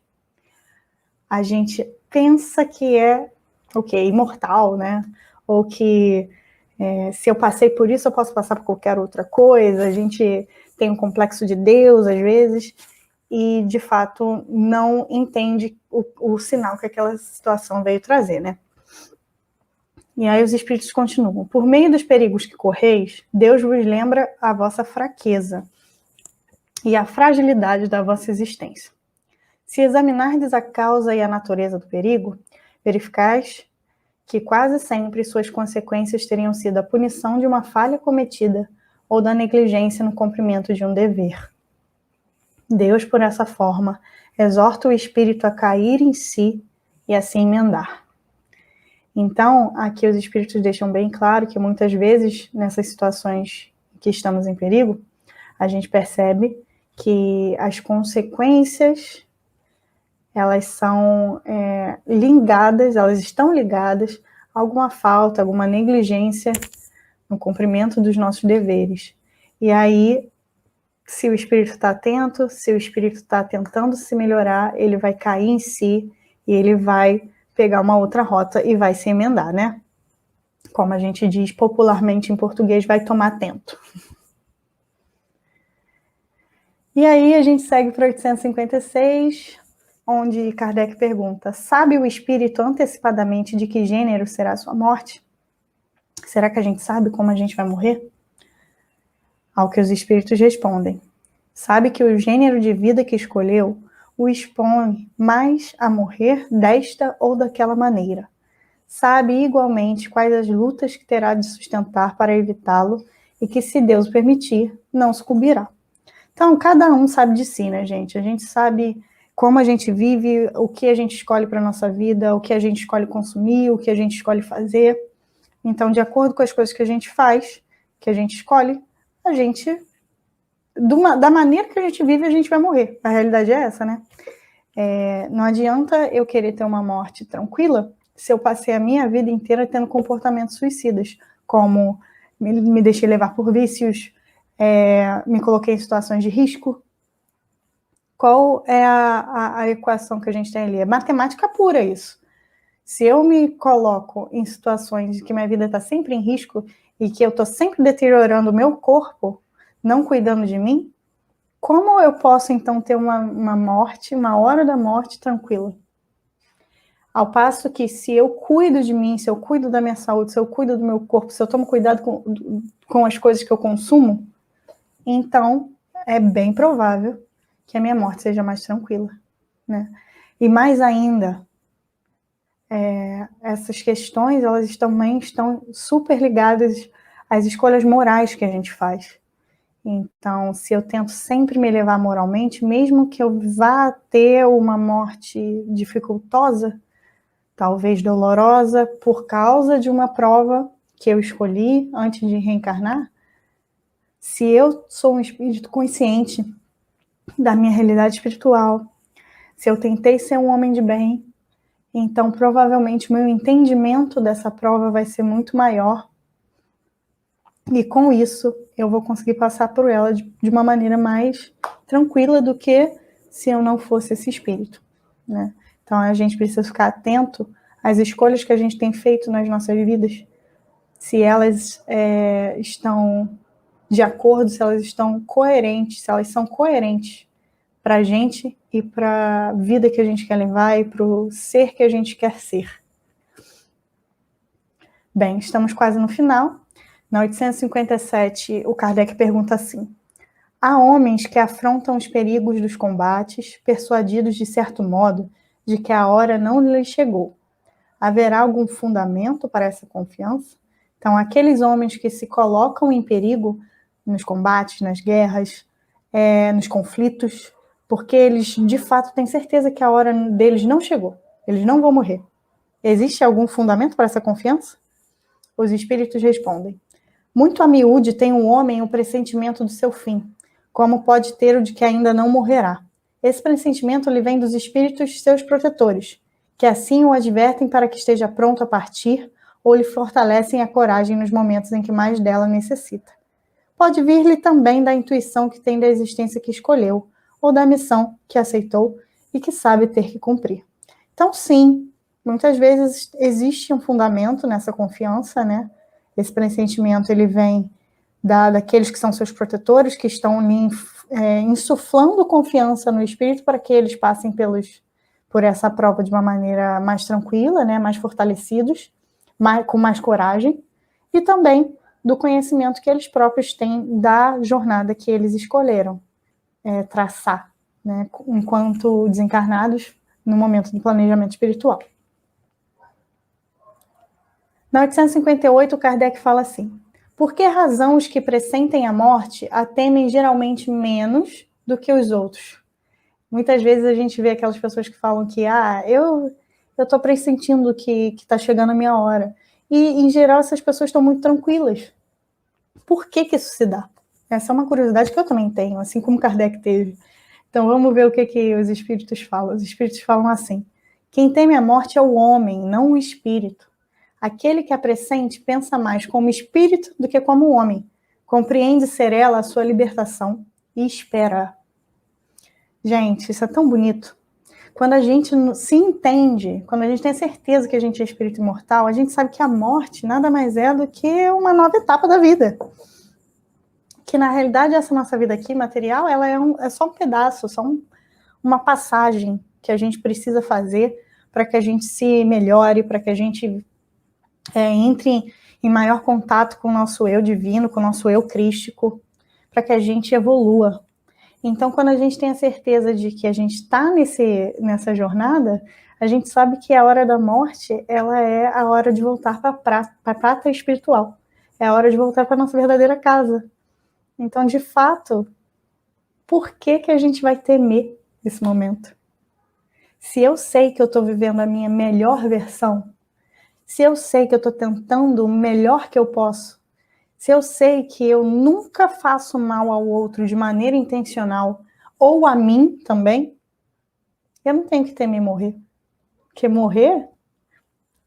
a gente pensa que é imortal, né? Ou que se eu passei por isso, eu posso passar por qualquer outra coisa. A gente tem um complexo de Deus, às vezes, e, de fato, não entende o sinal que aquela situação veio trazer, né? E aí os espíritos continuam. Por meio dos perigos que correis, Deus vos lembra a vossa fraqueza e a fragilidade da vossa existência. Se examinardes a causa e a natureza do perigo, verificais que quase sempre suas consequências teriam sido a punição de uma falha cometida ou da negligência no cumprimento de um dever. Deus, por essa forma, exorta o espírito a cair em si e a se emendar. Então, aqui os espíritos deixam bem claro que muitas vezes, nessas situações que estamos em perigo, a gente percebe que as consequências, elas são elas estão ligadas a alguma falta, alguma negligência no cumprimento dos nossos deveres. E aí, se o espírito está atento, se o espírito está tentando se melhorar, ele vai cair em si e ele vai pegar uma outra rota e vai se emendar, né? Como a gente diz popularmente em português, vai tomar tento. E aí a gente segue para 856, onde Kardec pergunta: sabe o espírito antecipadamente de que gênero será a sua morte? Será que a gente sabe como a gente vai morrer? Ao que os espíritos respondem: sabe que o gênero de vida que escolheu o expõe mais a morrer desta ou daquela maneira. Sabe igualmente quais as lutas que terá de sustentar para evitá-lo e que, se Deus permitir, não sucumbirá. Então, cada um sabe de si, né, gente? A gente sabe como a gente vive, o que a gente escolhe para a nossa vida, o que a gente escolhe consumir, o que a gente escolhe fazer. Então, de acordo com as coisas que a gente faz, que a gente escolhe, a gente... da maneira que a gente vive, a gente vai morrer. A realidade é essa, né? Não adianta eu querer ter uma morte tranquila se eu passei a minha vida inteira tendo comportamentos suicidas, como me deixei levar por vícios, me coloquei em situações de risco. Qual é a equação que a gente tem ali? É matemática pura isso. Se eu me coloco em situações de que minha vida está sempre em risco e que eu estou sempre deteriorando o meu corpo, não cuidando de mim, como eu posso, então, ter uma morte, uma hora da morte tranquila? Ao passo que, se eu cuido de mim, se eu cuido da minha saúde, se eu cuido do meu corpo, se eu tomo cuidado com as coisas que eu consumo, então é bem provável que a minha morte seja mais tranquila, né? E mais ainda, essas questões, elas também estão super ligadas às escolhas morais que a gente faz. Então, se eu tento sempre me elevar moralmente, mesmo que eu vá ter uma morte dificultosa, talvez dolorosa, por causa de uma prova que eu escolhi antes de reencarnar, se eu sou um espírito consciente da minha realidade espiritual, se eu tentei ser um homem de bem, então provavelmente o meu entendimento dessa prova vai ser muito maior. E com isso, eu vou conseguir passar por ela de uma maneira mais tranquila do que se eu não fosse esse espírito, né? Então, a gente precisa ficar atento às escolhas que a gente tem feito nas nossas vidas, se elas estão de acordo, se elas estão coerentes, se elas são coerentes para a gente e para a vida que a gente quer levar e para o ser que a gente quer ser. Bem, estamos quase no final. Na 857, o Kardec pergunta assim: há homens que afrontam os perigos dos combates, persuadidos de certo modo de que a hora não lhes chegou. Haverá algum fundamento para essa confiança? Então, aqueles homens que se colocam em perigo nos combates, nas guerras, nos conflitos, porque eles de fato têm certeza que a hora deles não chegou, eles não vão morrer. Existe algum fundamento para essa confiança? Os espíritos respondem: muito a miúde tem um homem o pressentimento do seu fim, como pode ter o de que ainda não morrerá. Esse pressentimento lhe vem dos espíritos seus protetores, que assim o advertem para que esteja pronto a partir ou lhe fortalecem a coragem nos momentos em que mais dela necessita. Pode vir-lhe também da intuição que tem da existência que escolheu, ou da missão que aceitou e que sabe ter que cumprir. Então, sim, muitas vezes existe um fundamento nessa confiança, né? Esse pressentimento, ele vem daqueles que são seus protetores, que estão insuflando confiança no espírito para que eles passem por essa prova de uma maneira mais tranquila, né? Mais fortalecidos, com mais coragem, e também do conhecimento que eles próprios têm da jornada que eles escolheram traçar, né? Enquanto desencarnados no momento do planejamento espiritual. Na 858, Kardec fala assim: por que razão os que pressentem a morte a temem geralmente menos do que os outros? Muitas vezes a gente vê aquelas pessoas que falam que eu estou pressentindo que está chegando a minha hora. E, em geral, essas pessoas estão muito tranquilas. Por que isso se dá? Essa é uma curiosidade que eu também tenho, assim como Kardec teve. Então, vamos ver o que os espíritos falam. Os espíritos falam assim: quem teme a morte é o homem, não o espírito. Aquele que a pressente pensa mais como espírito do que como homem. Compreende ser ela a sua libertação e espera. Gente, isso é tão bonito. Quando a gente se entende, quando a gente tem certeza que a gente é espírito imortal, a gente sabe que a morte nada mais é do que uma nova etapa da vida. Que na realidade essa nossa vida aqui, material, ela é só um pedaço, só uma passagem que a gente precisa fazer para que a gente se melhore, para que a gente entre em maior contato com o nosso eu divino, com o nosso eu crístico, para que a gente evolua. Então, quando a gente tem a certeza de que a gente está nessa jornada, a gente sabe que a hora da morte, ela é a hora de voltar para a pátria espiritual. É a hora de voltar para a nossa verdadeira casa. Então, de fato, por que a gente vai temer esse momento? Se eu sei que eu estou vivendo a minha melhor versão, se eu sei que eu estou tentando o melhor que eu posso, se eu sei que eu nunca faço mal ao outro de maneira intencional, ou a mim também, eu não tenho que temer morrer. Porque morrer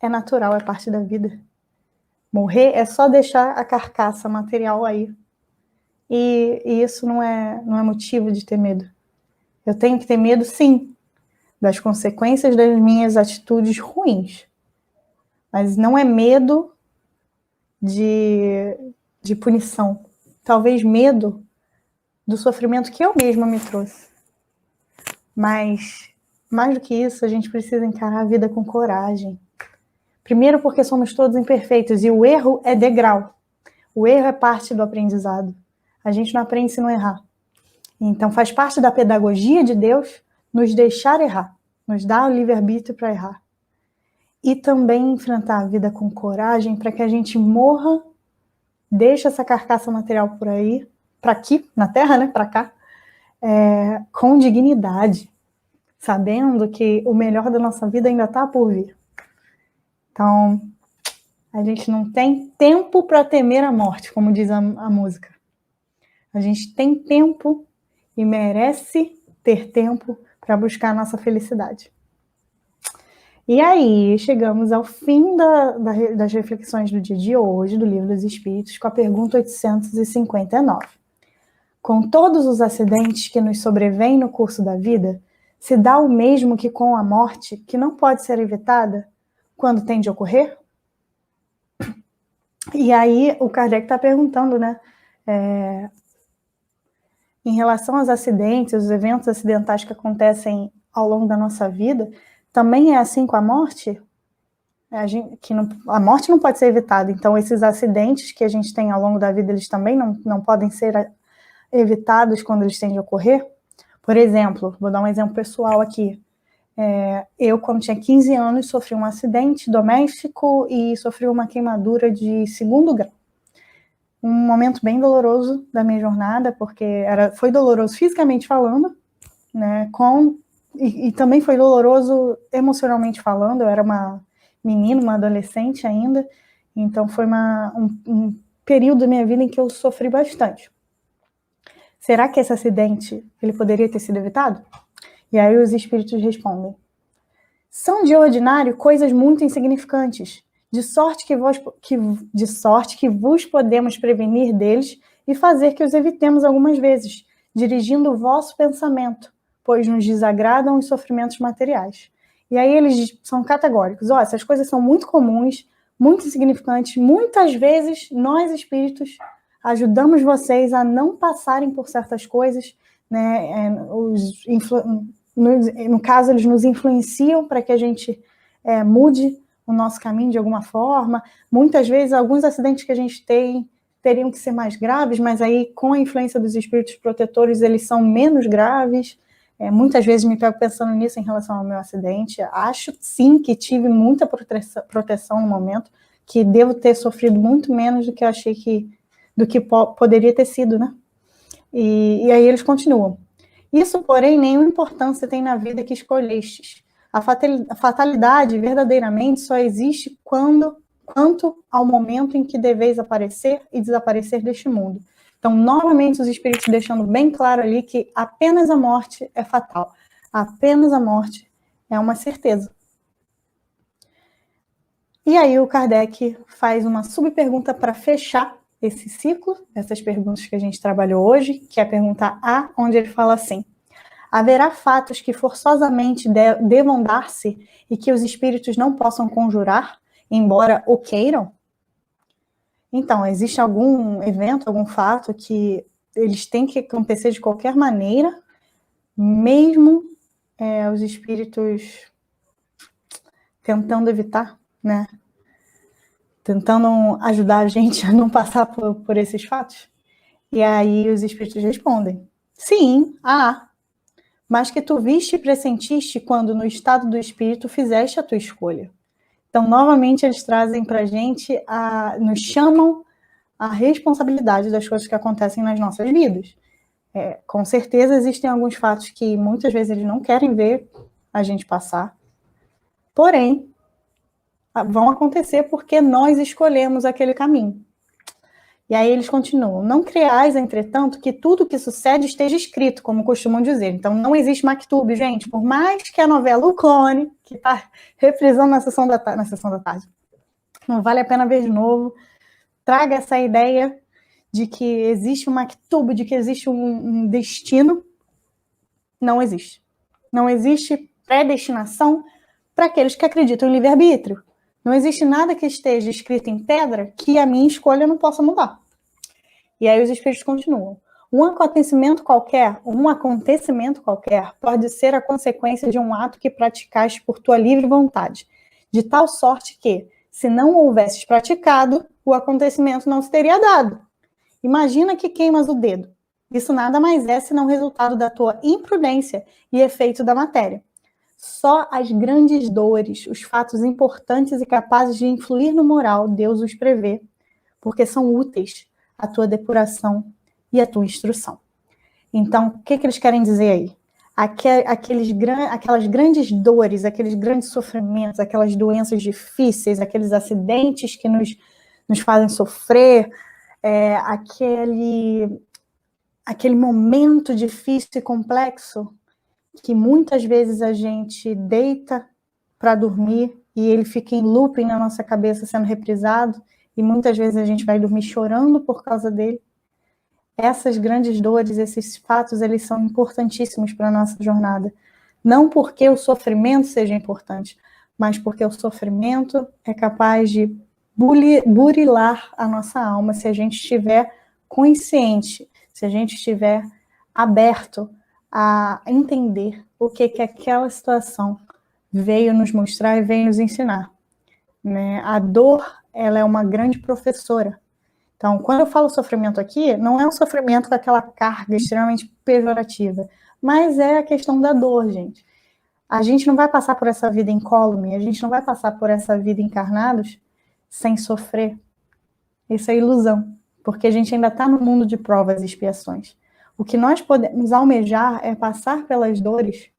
é natural, é parte da vida. Morrer é só deixar a carcaça material aí. E isso não é motivo de ter medo. Eu tenho que ter medo, sim, das consequências das minhas atitudes ruins. Mas não é medo de punição. Talvez medo do sofrimento que eu mesma me trouxe. Mas, mais do que isso, a gente precisa encarar a vida com coragem. Primeiro porque somos todos imperfeitos e o erro é degrau. O erro é parte do aprendizado. A gente não aprende se não errar. Então faz parte da pedagogia de Deus nos deixar errar, nos dar o livre-arbítrio para errar. E também enfrentar a vida com coragem para que a gente morra, deixe essa carcaça material por aí, para aqui, na Terra, né, para cá, com dignidade, sabendo que o melhor da nossa vida ainda está por vir. Então, a gente não tem tempo para temer a morte, como diz a música. A gente tem tempo e merece ter tempo para buscar a nossa felicidade. E aí, chegamos ao fim das reflexões do dia de hoje, do Livro dos Espíritos, com a pergunta 859. Com todos os acidentes que nos sobrevêm no curso da vida, se dá o mesmo que com a morte, que não pode ser evitada, quando tem de ocorrer? E aí, o Kardec está perguntando, né? Em relação aos acidentes, os eventos acidentais que acontecem ao longo da nossa vida, também é assim com a morte? A morte não pode ser evitada, então esses acidentes que a gente tem ao longo da vida, eles também não podem ser evitados quando eles têm de ocorrer? Por exemplo, vou dar um exemplo pessoal aqui. Eu, quando tinha 15 anos, sofri um acidente doméstico e sofri uma queimadura de 2º grau. Um momento bem doloroso da minha jornada, porque foi doloroso fisicamente falando, né, e também foi doloroso emocionalmente falando. Eu era uma menina, uma adolescente ainda, então foi um período da minha vida em que eu sofri bastante. Será que esse acidente ele poderia ter sido evitado? E aí os espíritos respondem: são de ordinário coisas muito insignificantes, de sorte que vos podemos prevenir deles e fazer que os evitemos algumas vezes, dirigindo o vosso pensamento, pois nos desagradam os sofrimentos materiais. E aí eles são categóricos: essas coisas são muito comuns, muito insignificantes, muitas vezes nós espíritos ajudamos vocês a não passarem por certas coisas, né? No caso, eles nos influenciam para que a gente mude o nosso caminho de alguma forma. Muitas vezes, alguns acidentes que a gente tem teriam que ser mais graves, mas aí, com a influência dos espíritos protetores, eles são menos graves. Muitas vezes me pego pensando nisso em relação ao meu acidente. Acho, sim, que tive muita proteção no momento, que devo ter sofrido muito menos do que eu achei do que poderia ter sido, né? E aí eles continuam: isso, porém, nenhuma importância tem na vida que escolhestes. A fatalidade verdadeiramente só existe quanto ao momento em que deveis aparecer e desaparecer deste mundo. Então, novamente, os espíritos deixando bem claro ali que apenas a morte é fatal. Apenas a morte é uma certeza. E aí o Kardec faz uma subpergunta para fechar esse ciclo, essas perguntas que a gente trabalhou hoje, que é a pergunta A, onde ele fala assim: haverá fatos que forçosamente devam dar-se e que os espíritos não possam conjurar, embora o queiram? Então, existe algum evento, algum fato que eles têm que acontecer de qualquer maneira, mesmo os espíritos tentando evitar, né? Tentando ajudar a gente a não passar por esses fatos? E aí os espíritos respondem: sim, há, mas que tu viste e pressentiste quando no estado do espírito fizeste a tua escolha. Então, novamente, eles trazem para a gente, nos chamam a responsabilidade das coisas que acontecem nas nossas vidas. Com certeza existem alguns fatos que muitas vezes eles não querem ver a gente passar, porém, vão acontecer porque nós escolhemos aquele caminho. E aí eles continuam: não creais, entretanto, que tudo que sucede esteja escrito, como costumam dizer. Então não existe Maktub, gente. Por mais que a novela O Clone, que está reprisando na sessão da tarde, não vale a pena ver de novo, traga essa ideia de que existe um Maktub, de que existe um destino. Não existe. Não existe predestinação para aqueles que acreditam em livre-arbítrio. Não existe nada que esteja escrito em pedra que a minha escolha não possa mudar. E aí os espíritos continuam: um acontecimento qualquer pode ser a consequência de um ato que praticaste por tua livre vontade, de tal sorte que, se não o houvesses praticado, o acontecimento não se teria dado. Imagina que queimas o dedo. Isso nada mais é senão resultado da tua imprudência e efeito da matéria. Só as grandes dores, os fatos importantes e capazes de influir no moral, Deus os prevê, porque são úteis à tua depuração e à tua instrução. Então, o que eles querem dizer aí? Aquelas grandes dores, aqueles grandes sofrimentos, aquelas doenças difíceis, aqueles acidentes que nos fazem sofrer, aquele momento difícil e complexo, que muitas vezes a gente deita para dormir e ele fica em looping na nossa cabeça sendo reprisado, e muitas vezes a gente vai dormir chorando por causa dele. Essas grandes dores, esses fatos, eles são importantíssimos para a nossa jornada. Não porque o sofrimento seja importante, mas porque o sofrimento é capaz de burilar a nossa alma se a gente estiver consciente, se a gente estiver aberto a entender o que aquela situação veio nos mostrar e veio nos ensinar. Né? A dor, ela é uma grande professora. Então, quando eu falo sofrimento aqui, não é um sofrimento com aquela carga extremamente pejorativa, mas é a questão da dor, gente. A gente não vai passar por essa vida incólume, a gente não vai passar por essa vida encarnados sem sofrer. Isso é ilusão, porque a gente ainda está no mundo de provas e expiações. O que nós podemos almejar é passar pelas dores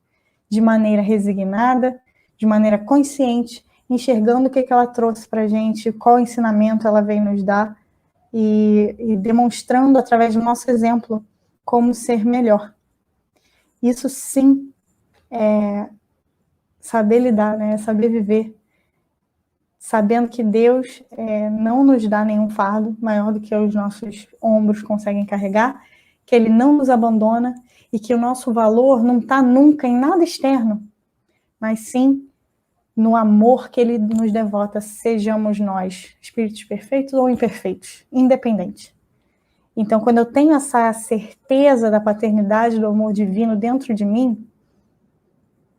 de maneira resignada, de maneira consciente, enxergando o que ela trouxe para a gente, qual ensinamento ela veio nos dar e demonstrando através do nosso exemplo como ser melhor. Isso sim saber lidar, né? Saber viver, sabendo que Deus não nos dá nenhum fardo maior do que os nossos ombros conseguem carregar, que Ele não nos abandona e que o nosso valor não está nunca em nada externo, mas sim no amor que Ele nos devota, sejamos nós espíritos perfeitos ou imperfeitos, independente. Então, quando eu tenho essa certeza da paternidade, do amor divino dentro de mim,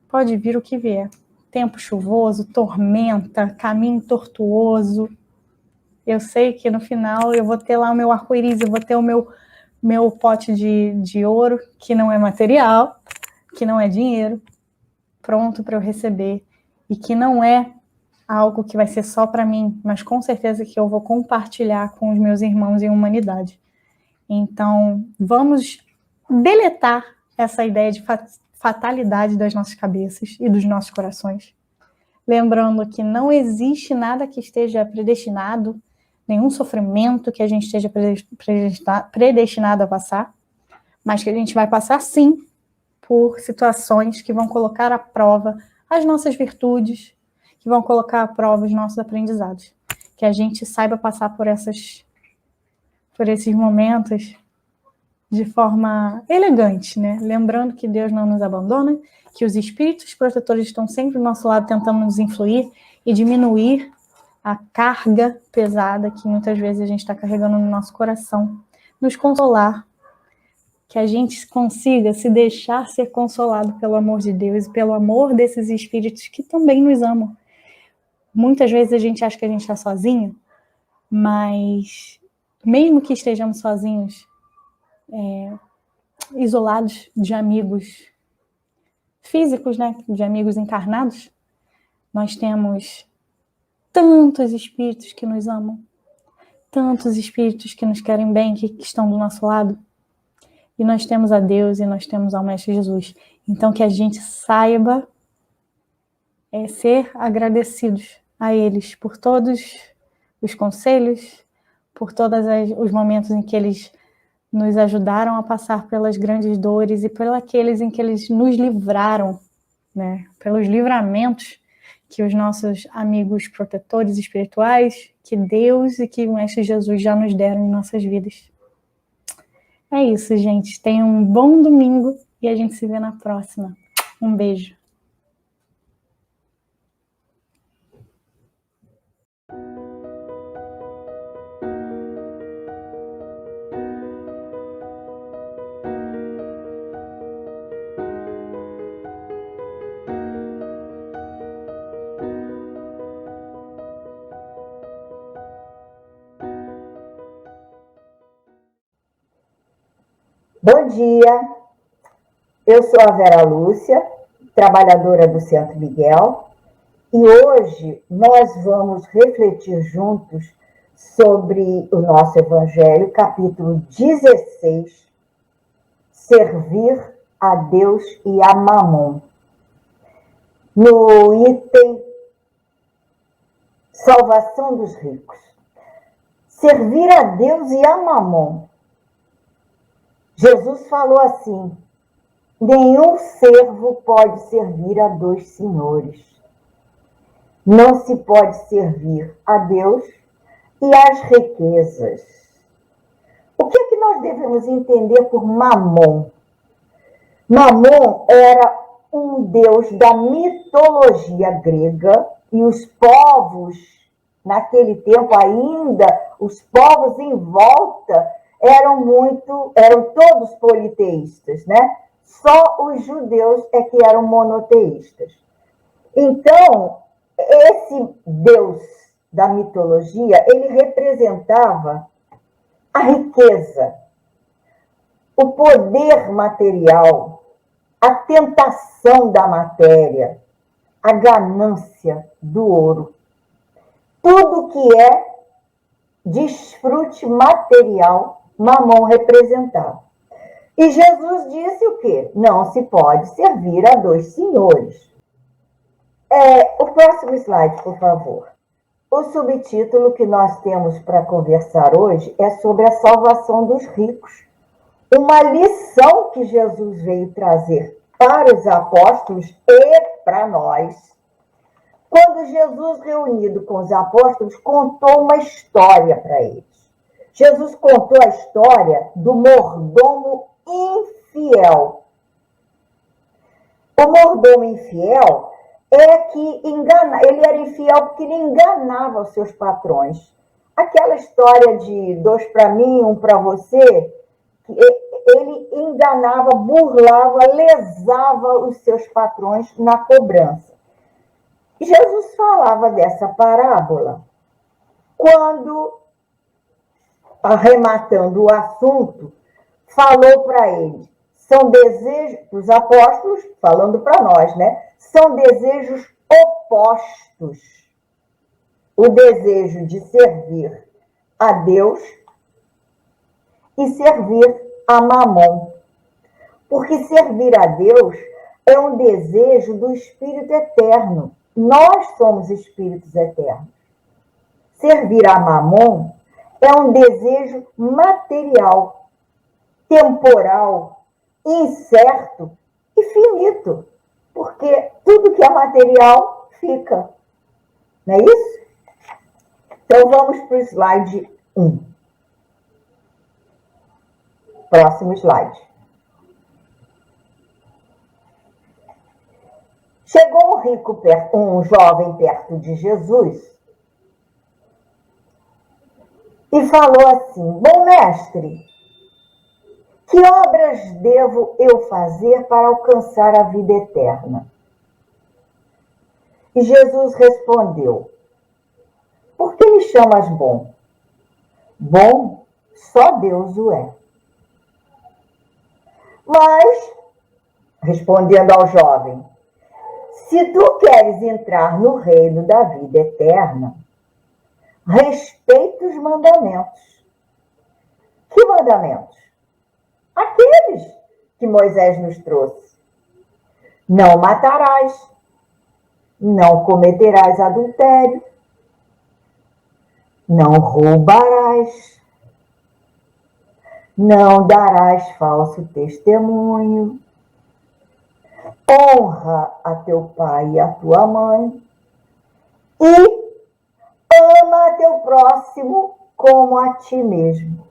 pode vir o que vier. Tempo chuvoso, tormenta, caminho tortuoso. Eu sei que no final eu vou ter lá o meu arco-íris, eu vou ter o meu pote de ouro, que não é material, que não é dinheiro, pronto para eu receber. E que não é algo que vai ser só para mim, mas com certeza que eu vou compartilhar com os meus irmãos em humanidade. Então, vamos deletar essa ideia de fatalidade das nossas cabeças e dos nossos corações. Lembrando que não existe nada que esteja predestinado, nenhum sofrimento que a gente esteja predestinado a passar, mas que a gente vai passar sim por situações que vão colocar à prova as nossas virtudes, que vão colocar à prova os nossos aprendizados. Que a gente saiba passar por esses momentos de forma elegante, né? Lembrando que Deus não nos abandona, que os espíritos protetores estão sempre do nosso lado tentando nos influir e diminuir a carga pesada que muitas vezes a gente está carregando no nosso coração, nos consolar, que a gente consiga se deixar ser consolado pelo amor de Deus e pelo amor desses espíritos que também nos amam. Muitas vezes a gente acha que a gente está sozinho, mas mesmo que estejamos sozinhos, isolados de amigos físicos, né, de amigos encarnados, nós temos tantos espíritos que nos amam, tantos espíritos que nos querem bem, que estão do nosso lado, e nós temos a Deus e nós temos ao Mestre Jesus. Então que a gente saiba ser agradecidos a eles por todos os conselhos, por todos os momentos em que eles nos ajudaram a passar pelas grandes dores e por aqueles em que eles nos livraram, né? Pelos livramentos que os nossos amigos protetores espirituais, que Deus e que o Mestre Jesus já nos deram em nossas vidas. É isso, gente. Tenham um bom domingo e a gente se vê na próxima. Um beijo. Bom dia, eu sou a Vera Lúcia, trabalhadora do Centro Miguel, e hoje nós vamos refletir juntos sobre o nosso Evangelho, capítulo 16, Servir a Deus e a Mamon. No item Salvação dos Ricos. Servir a Deus e a Mamon. Jesus falou assim: nenhum servo pode servir a dois senhores. Não se pode servir a Deus e às riquezas. O que é que nós devemos entender por Mamon? Mamon era um deus da mitologia grega e os povos, naquele tempo ainda, os povos em volta eram todos politeístas, né? Só os judeus é que eram monoteístas. Então, esse deus da mitologia, ele representava a riqueza, o poder material, a tentação da matéria, a ganância do ouro. Tudo que é desfrute material, Mamon representava. E Jesus disse o quê? Não se pode servir a dois senhores. O próximo slide, por favor. O subtítulo que nós temos para conversar hoje é sobre a salvação dos ricos. Uma lição que Jesus veio trazer para os apóstolos e para nós, quando Jesus, reunido com os apóstolos, contou uma história para eles. Jesus contou a história do mordomo infiel. O mordomo infiel é que ele era infiel porque ele enganava os seus patrões. Aquela história de 2 para mim, 1 para você, ele enganava, burlava, lesava os seus patrões na cobrança. Jesus falava dessa parábola quando, arrematando o assunto, falou para eles, são desejos, os apóstolos, falando para nós, né? São desejos opostos. O desejo de servir a Deus e servir a Mamon. Porque servir a Deus é um desejo do Espírito Eterno. Nós somos espíritos eternos. Servir a Mamon é um desejo material, temporal, incerto e finito. Porque tudo que é material fica. Não é isso? Então vamos para o slide 1. Próximo slide. Chegou um jovem perto de Jesus e falou assim, bom mestre, que obras devo eu fazer para alcançar a vida eterna? E Jesus respondeu, por que me chamas bom? Bom, só Deus o é. Mas, respondendo ao jovem, se tu queres entrar no reino da vida eterna, respeita os mandamentos. Que mandamentos? Aqueles que Moisés nos trouxe. Não matarás, não cometerás adultério, não roubarás, não darás falso testemunho, honra a teu pai e a tua mãe e ama a teu próximo como a ti mesmo.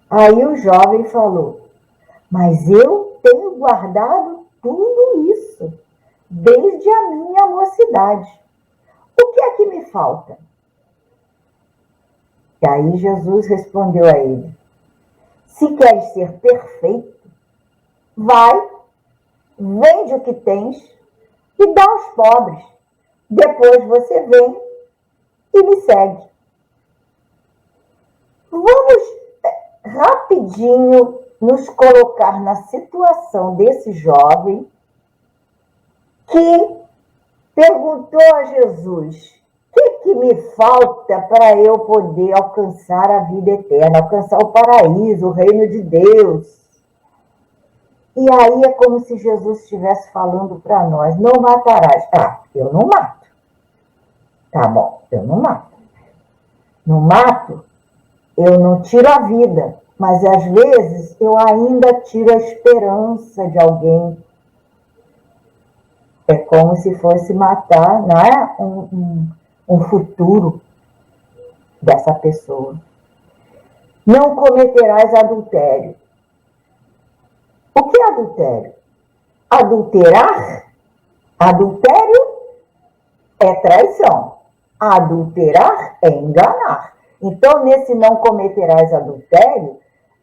Aí o jovem falou, mas eu tenho guardado tudo isso desde a minha mocidade. O que é que me falta? E aí Jesus respondeu a ele, se queres ser perfeito, vai, vende o que tens e dá aos pobres. Depois você vem e me segue. Vamos rapidinho nos colocar na situação desse jovem que perguntou a Jesus, o que me falta para eu poder alcançar a vida eterna, alcançar o paraíso, o reino de Deus? E aí é como se Jesus estivesse falando para nós, não matarás. Ah, eu não mato. Tá bom, eu não mato. Não mato, eu não tiro a vida, mas às vezes eu ainda tiro a esperança de alguém. É como se fosse matar, não é? Um futuro dessa pessoa. Não cometerás adultério. O que é adultério? Adulterar? Adultério é traição. Adulterar é enganar. Então, nesse não cometerás adultério,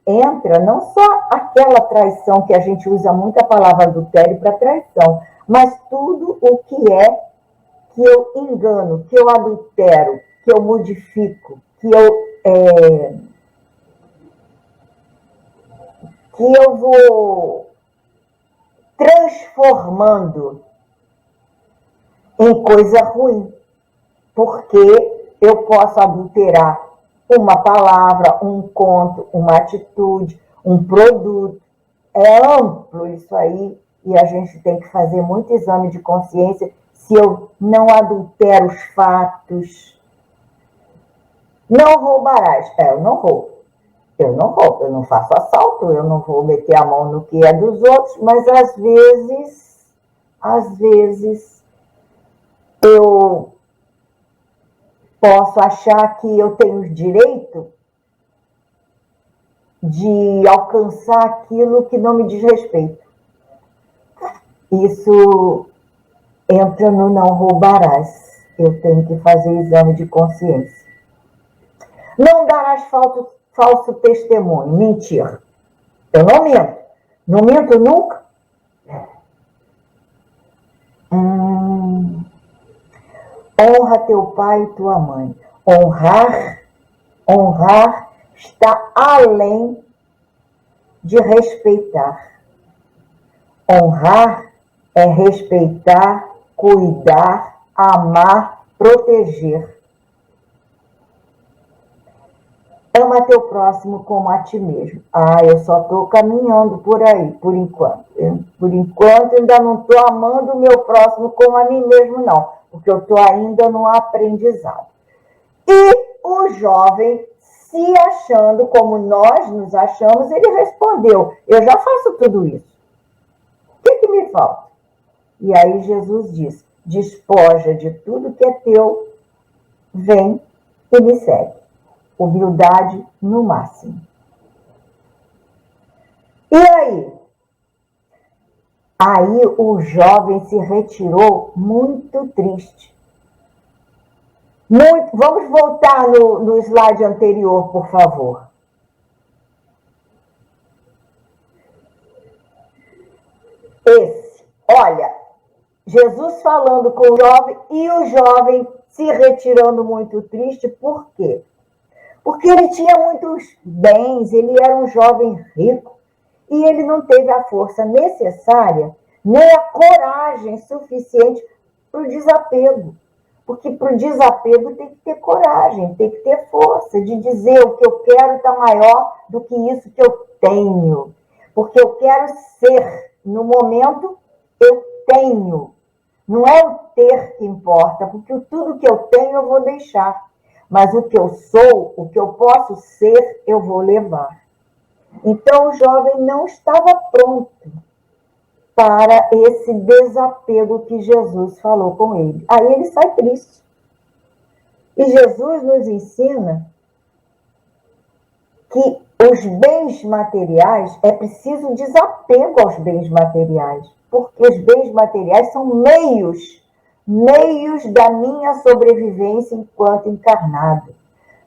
entra não só aquela traição que a gente usa muito a palavra adultério para traição, mas tudo o que é que eu engano, que eu adultero, que eu modifico, que eu vou transformando em coisa ruim. Porque eu posso adulterar uma palavra, um conto, uma atitude, um produto. É amplo isso aí e a gente tem que fazer muito exame de consciência se eu não adultero os fatos. Não roubarás. Eu não roubo. Eu não roubo, eu não faço assalto, eu não vou meter a mão no que é dos outros, mas às vezes eu posso achar que eu tenho direito de alcançar aquilo que não me diz respeito. Isso entra no não roubarás. Eu tenho que fazer exame de consciência. Não darás falso testemunho, mentir. Eu não minto. Não minto nunca. Honra teu pai e tua mãe. Honrar está além de respeitar. Honrar é respeitar, cuidar, amar, proteger. Ama teu próximo como a ti mesmo. Eu só estou caminhando por aí, por enquanto. Por enquanto, ainda não estou amando o meu próximo como a mim mesmo, não. Porque eu estou ainda no aprendizado. E o jovem, se achando como nós nos achamos, ele respondeu, eu já faço tudo isso. O que me falta? E aí Jesus diz, despoja de tudo que é teu, vem e me segue. Humildade no máximo. E aí? Aí o jovem se retirou muito triste. Vamos voltar no slide anterior, por favor. Esse. Olha, Jesus falando com o jovem e o jovem se retirando muito triste. Por quê? Porque ele tinha muitos bens, ele era um jovem rico e ele não teve a força necessária, nem a coragem suficiente para o desapego. Porque para o desapego tem que ter coragem, tem que ter força de dizer o que eu quero está maior do que isso que eu tenho. Porque eu quero ser, no momento, eu tenho. Não é o ter que importa, porque tudo que eu tenho eu vou deixar. Mas o que eu sou, o que eu posso ser, eu vou levar. Então o jovem não estava pronto para esse desapego que Jesus falou com ele. Aí ele sai triste. E Jesus nos ensina que os bens materiais, é preciso desapego aos bens materiais, porque os bens materiais são meios da minha sobrevivência enquanto encarnado.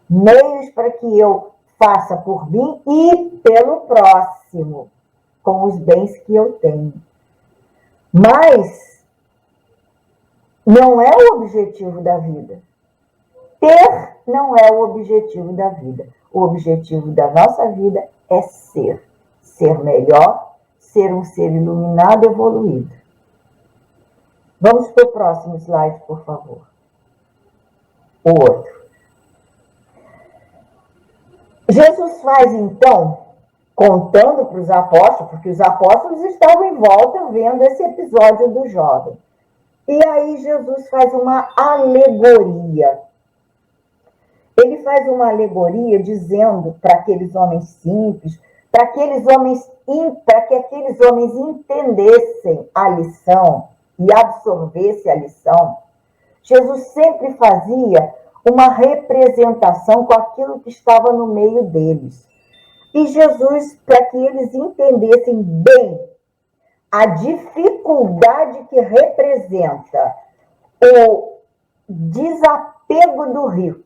Meios para que eu faça por mim e pelo próximo, com os bens que eu tenho. Mas não é o objetivo da vida. Ter não é o objetivo da vida. O objetivo da nossa vida é ser. Ser melhor, ser um ser iluminado, evoluído. Vamos para o próximo slide, por favor. O outro. Jesus faz, então, contando para os apóstolos, porque os apóstolos estavam em volta vendo esse episódio do jovem. E aí Jesus faz uma alegoria. Ele faz uma alegoria dizendo para aqueles homens simples, para que aqueles homens entendessem a lição e absorvessem a lição. Jesus sempre fazia uma representação com aquilo que estava no meio deles. E Jesus, para que eles entendessem bem a dificuldade que representa o desapego do rico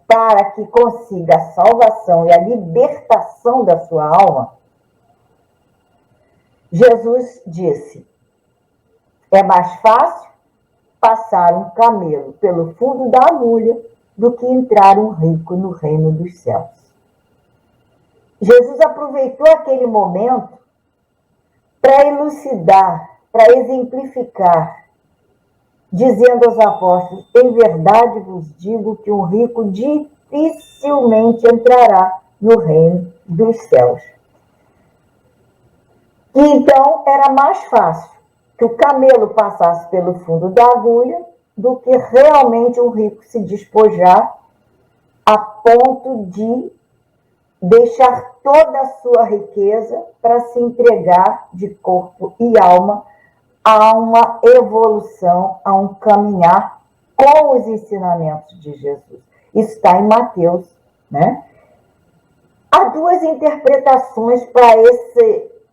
para que consiga a salvação e a libertação da sua alma, Jesus disse, é mais fácil passar um camelo pelo fundo da agulha do que entrar um rico no reino dos céus. Jesus aproveitou aquele momento para elucidar, para exemplificar, dizendo aos apóstolos, em verdade vos digo que um rico dificilmente entrará no reino dos céus. E então era mais fácil que o camelo passasse pelo fundo da agulha do que realmente um rico se despojar a ponto de deixar toda a sua riqueza para se entregar de corpo e alma a uma evolução, a um caminhar com os ensinamentos de Jesus. Isso está em Mateus, né? Há duas interpretações para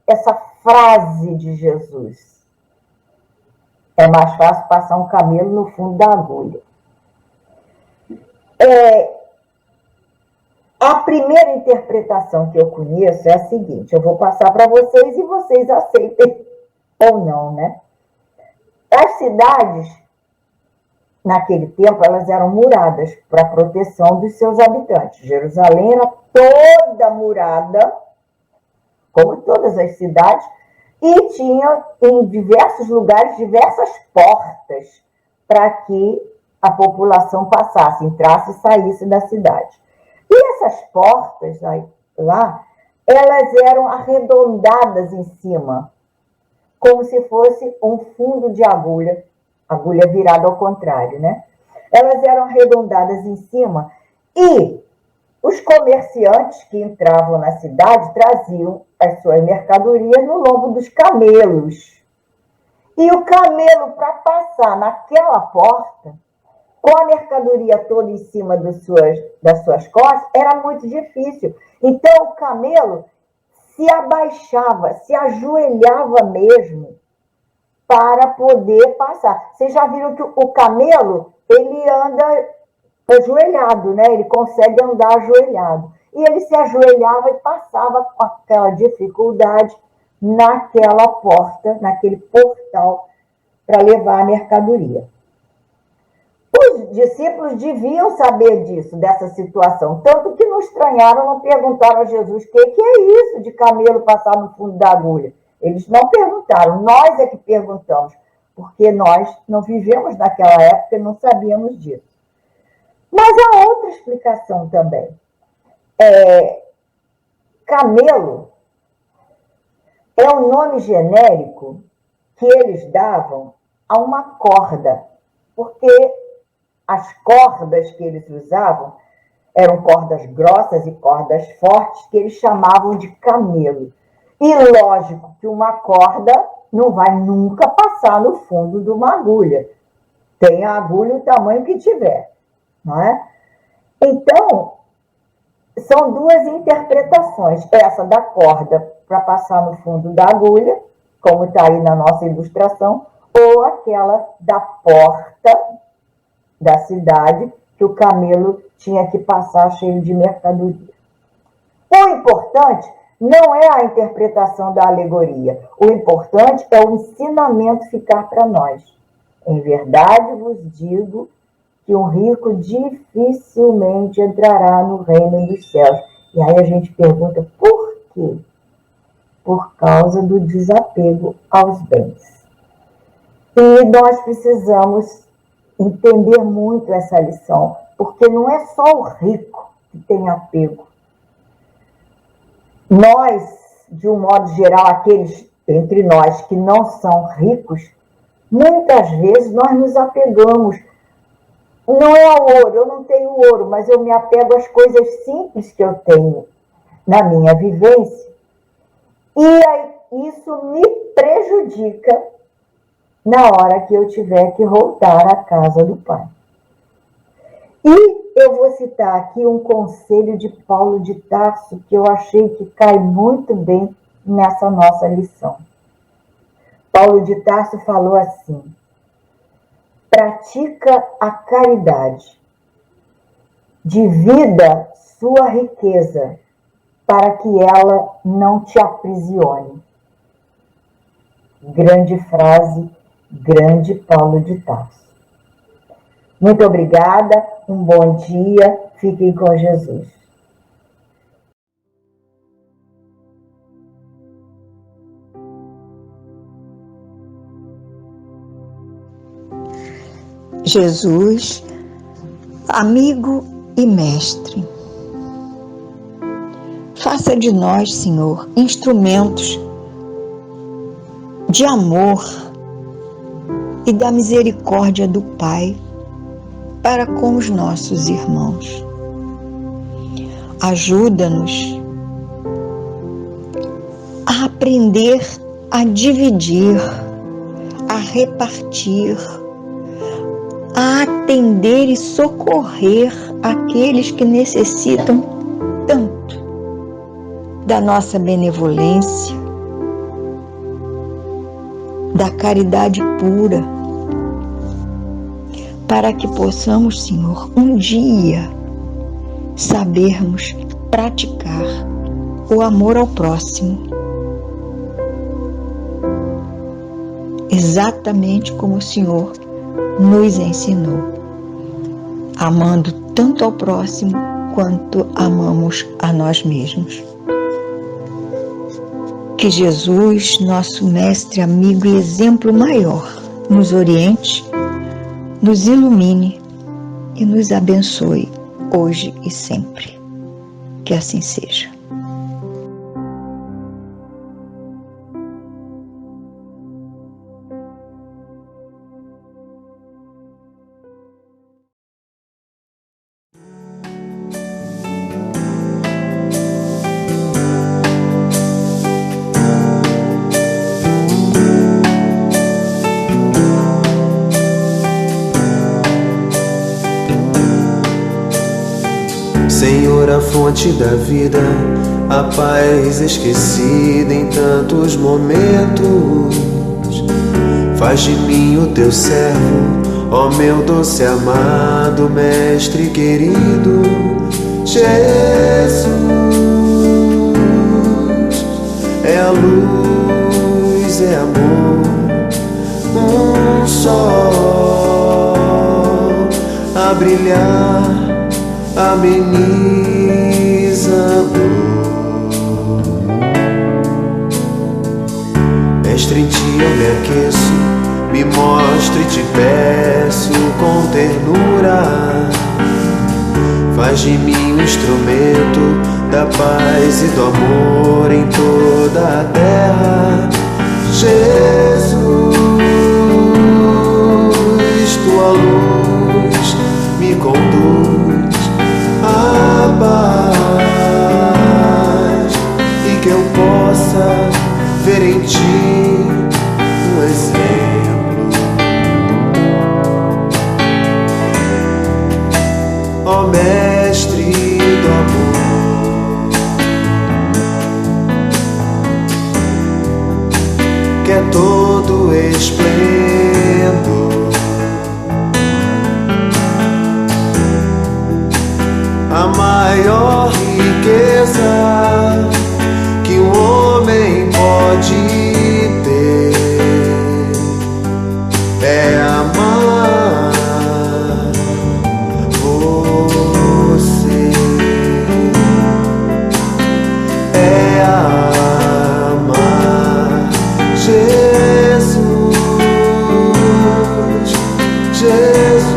essa frase de Jesus. É mais fácil passar um camelo no fundo da agulha. A primeira interpretação que eu conheço é a seguinte, eu vou passar para vocês e vocês aceitem ou não, né? As cidades, naquele tempo, elas eram muradas para a proteção dos seus habitantes. Jerusalém era toda murada, como todas as cidades, e tinha em diversos lugares diversas portas para que a população passasse, entrasse e saísse da cidade. E essas portas lá, elas eram arredondadas em cima, como se fosse um fundo de agulha virada ao contrário, né? Elas eram arredondadas em cima e os comerciantes que entravam na cidade traziam as suas mercadorias no lombo dos camelos. E o camelo, para passar naquela porta, com a mercadoria toda em cima das suas costas, era muito difícil. Então, o camelo se abaixava, se ajoelhava mesmo para poder passar. Vocês já viram que o camelo, ele anda ajoelhado, né? Ele consegue andar ajoelhado. E ele se ajoelhava e passava com aquela dificuldade naquela porta, naquele portal, para levar a mercadoria. Os discípulos deviam saber disso, dessa situação, tanto que não estranharam, não perguntaram a Jesus o que é isso de camelo passar no fundo da agulha. Eles não perguntaram, nós é que perguntamos, porque nós não vivemos naquela época e não sabíamos disso. Mas há outra explicação também. Camelo é o nome genérico que eles davam a uma corda, porque as cordas que eles usavam eram cordas grossas e cordas fortes que eles chamavam de camelo. E lógico que uma corda não vai nunca passar no fundo de uma agulha. Tem a agulha o tamanho que tiver, não é? Então, são duas interpretações. Essa da corda para passar no fundo da agulha, como está aí na nossa ilustração, ou aquela da porta da cidade, que o camelo tinha que passar cheio de mercadoria. O importante não é a interpretação da alegoria. O importante é o ensinamento ficar para nós. Em verdade vos digo que um rico dificilmente entrará no reino dos céus. E aí a gente pergunta, por quê? Por causa do desapego aos bens. E nós precisamos entender muito essa lição, porque não é só o rico que tem apego. Nós, de um modo geral, aqueles entre nós que não são ricos, muitas vezes nós nos apegamos. Não é ao ouro, eu não tenho ouro, mas eu me apego às coisas simples que eu tenho na minha vivência. E aí, isso me prejudica na hora que eu tiver que voltar à casa do Pai. E eu vou citar aqui um conselho de Paulo de Tarso que eu achei que cai muito bem nessa nossa lição. Paulo de Tarso falou assim: pratica a caridade, divida sua riqueza para que ela não te aprisione. Grande frase, grande Paulo de Tarso. Muito obrigada, um bom dia, fiquem com Jesus. Jesus, amigo e mestre, faça de nós, Senhor, instrumentos de amor e da misericórdia do Pai para com os nossos irmãos. Ajuda-nos a aprender a dividir, a repartir, a atender e socorrer aqueles que necessitam tanto da nossa benevolência, da caridade pura, para que possamos, Senhor, um dia sabermos praticar o amor ao próximo, exatamente como o Senhor nos ensinou, amando tanto ao próximo quanto amamos a nós mesmos. Que Jesus, nosso mestre, amigo e exemplo maior, nos oriente, nos ilumine e nos abençoe hoje e sempre. Que assim seja. Senhor, a fonte da vida, a paz esquecida em tantos momentos. Faz de mim o teu servo, ó meu doce amado mestre querido. Jesus é a luz, é amor, um sol a brilhar, ameniza a dor. Mestre, em ti eu me aqueço, me mostre e te peço com ternura. Faz de mim um instrumento da paz e do amor em toda a terra. Jesus, tua luz me conduz a paz, e que eu possa ver em ti um exemplo, ó mestre do amor, que é todo esplendor, a maior riqueza que um homem pode ter é amar você, é amar Jesus, Jesus.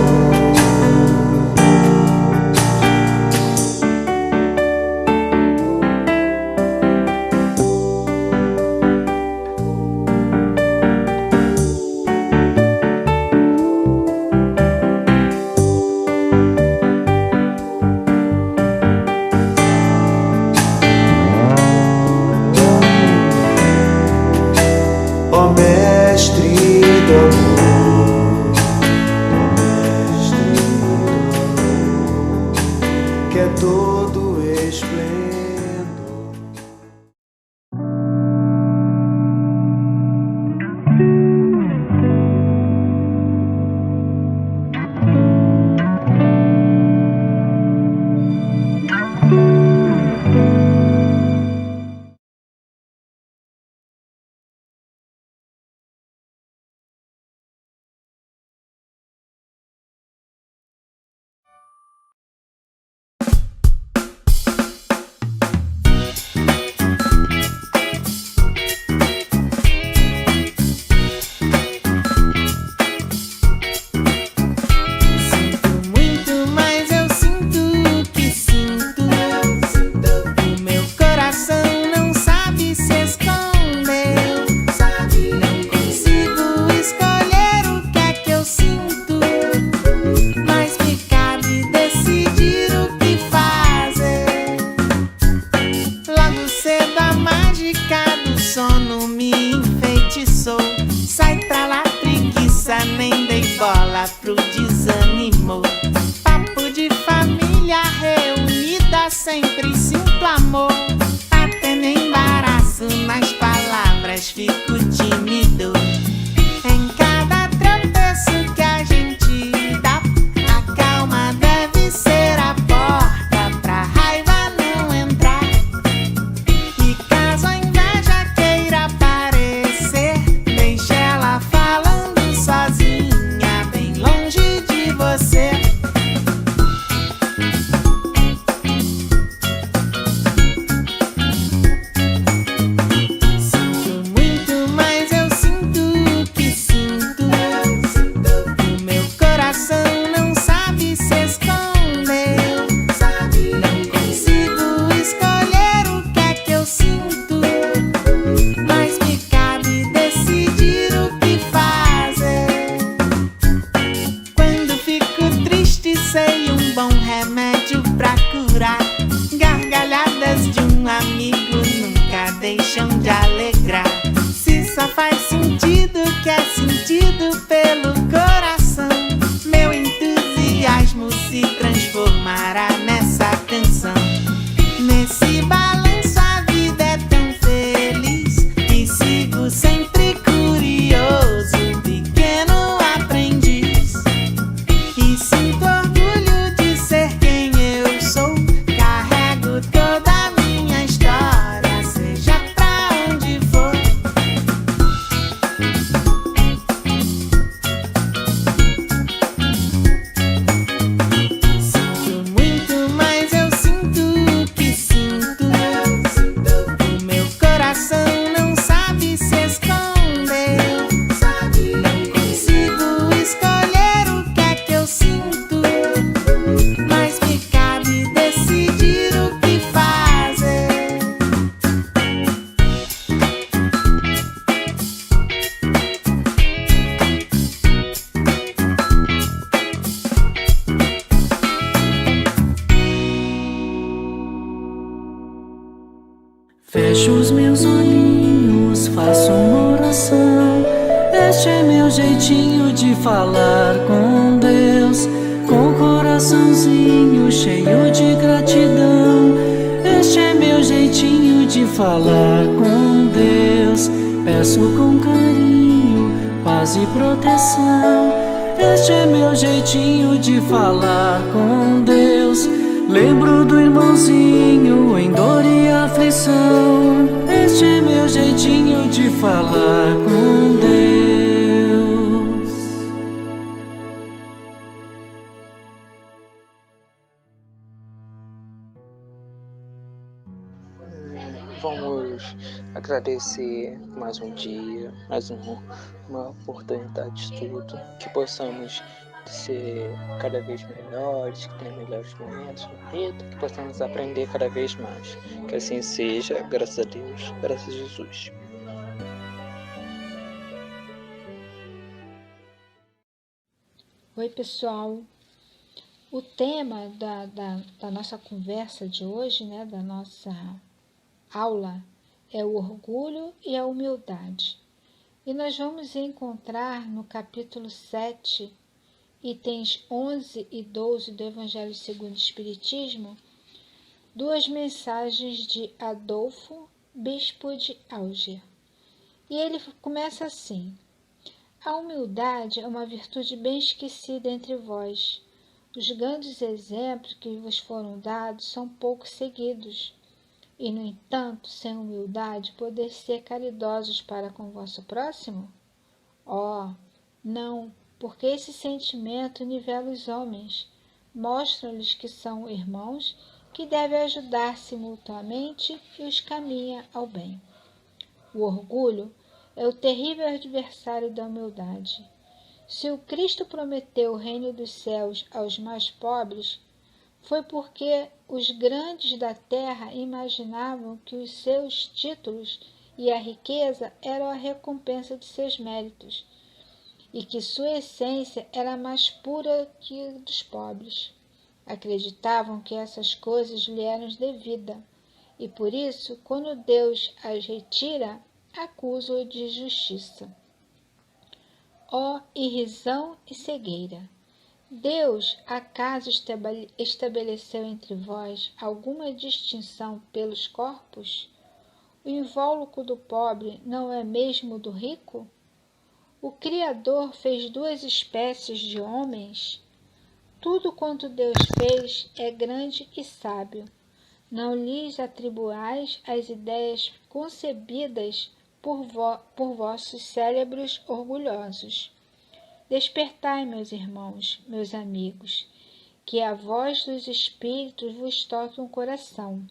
nem dei bola pro desânimo. Papo de família reunida, sempre sinto amor. Até nem embaraço nas palavras, fico tímido. Em cada tropeço que a gente dá, a calma deve ser a porta pra raiva não entrar. E caso a inveja queira aparecer, deixa ela falando sozinha, bem longe de você. Sinto muito, mas eu sinto o que sinto. O meu coração não sabe se esconder. Não consigo escolher o que é que eu sinto, mas me cabe decidir o que fazer. Quando fico triste, sei um bom remédio pra curar. Gargalhadas de um amigo nunca deixam de alegrar. Se só faz sentido o que é sentido pelo coração, meu entusiasmo se transformará nessa canção. Nesse balanço a vida é tão feliz e sigo sempre curioso, pequeno aprendiz. E sinto orgulho de ser quem eu sou. Carrego toda a minha história, seja pra onde for. Sinto muito, mas eu sinto o que sinto. O meu coração não sabe se esconder. Não consigo escolher o que é que eu sinto, mas me cabe decidir o que fazer. Fecho os meus olhinhos, faço uma oração. Este é meu jeitinho de falar com Deus, com o coraçãozinho cheio de gratidão. Este é meu jeitinho de falar com Deus. Peço com carinho, paz e proteção. Este é meu jeitinho de falar com Deus. Lembro do irmãozinho em dor e aflição. Este é meu jeitinho de falar com Deus. Vamos agradecer mais um dia, mais uma oportunidade de estudo, que possamos ser cada vez melhores, que tenha melhores momentos no vida, que possamos aprender cada vez mais. Que assim seja, graças a Deus, graças a Jesus. Oi, pessoal. O tema da nossa conversa de hoje, né, da nossa aula, é o orgulho e a humildade. E nós vamos encontrar no capítulo 7, itens 11 e 12 do Evangelho segundo o Espiritismo, duas mensagens de Adolfo, bispo de Alger. E ele começa assim: a humildade é uma virtude bem esquecida entre vós. Os grandes exemplos que vos foram dados são pouco seguidos. E, no entanto, sem humildade, podeis ser caridosos para com o vosso próximo? Oh, não, porque esse sentimento nivela os homens, mostra-lhes que são irmãos, que devem ajudar-se mutuamente e os caminha ao bem. O orgulho é o terrível adversário da humildade. Se o Cristo prometeu o reino dos céus aos mais pobres, foi porque os grandes da terra imaginavam que os seus títulos e a riqueza eram a recompensa de seus méritos, e que sua essência era mais pura que a dos pobres. Acreditavam que essas coisas lhe eram devidas, e por isso, quando Deus as retira, acusam-o de injustiça. ó irrisão e cegueira! Deus acaso estabeleceu entre vós alguma distinção pelos corpos? O invólucro do pobre não é mesmo do rico? O Criador fez duas espécies de homens? Tudo quanto Deus fez é grande e sábio. Não lhes atribuais as ideias concebidas por vossos cérebros orgulhosos. Despertai, meus irmãos, meus amigos, que a voz dos Espíritos vos toque o coração.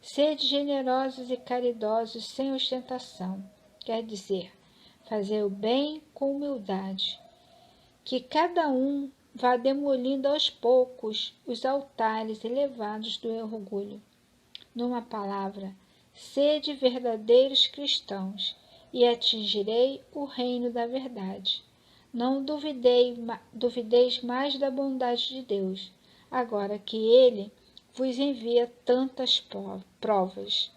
Sede generosos e caridosos sem ostentação, quer dizer, fazer o bem com humildade. Que cada um vá demolindo aos poucos os altares elevados do orgulho. Numa palavra, sede verdadeiros cristãos e atingirei o reino da verdade. Não duvideis mais da bondade de Deus, agora que Ele vos envia tantas provas.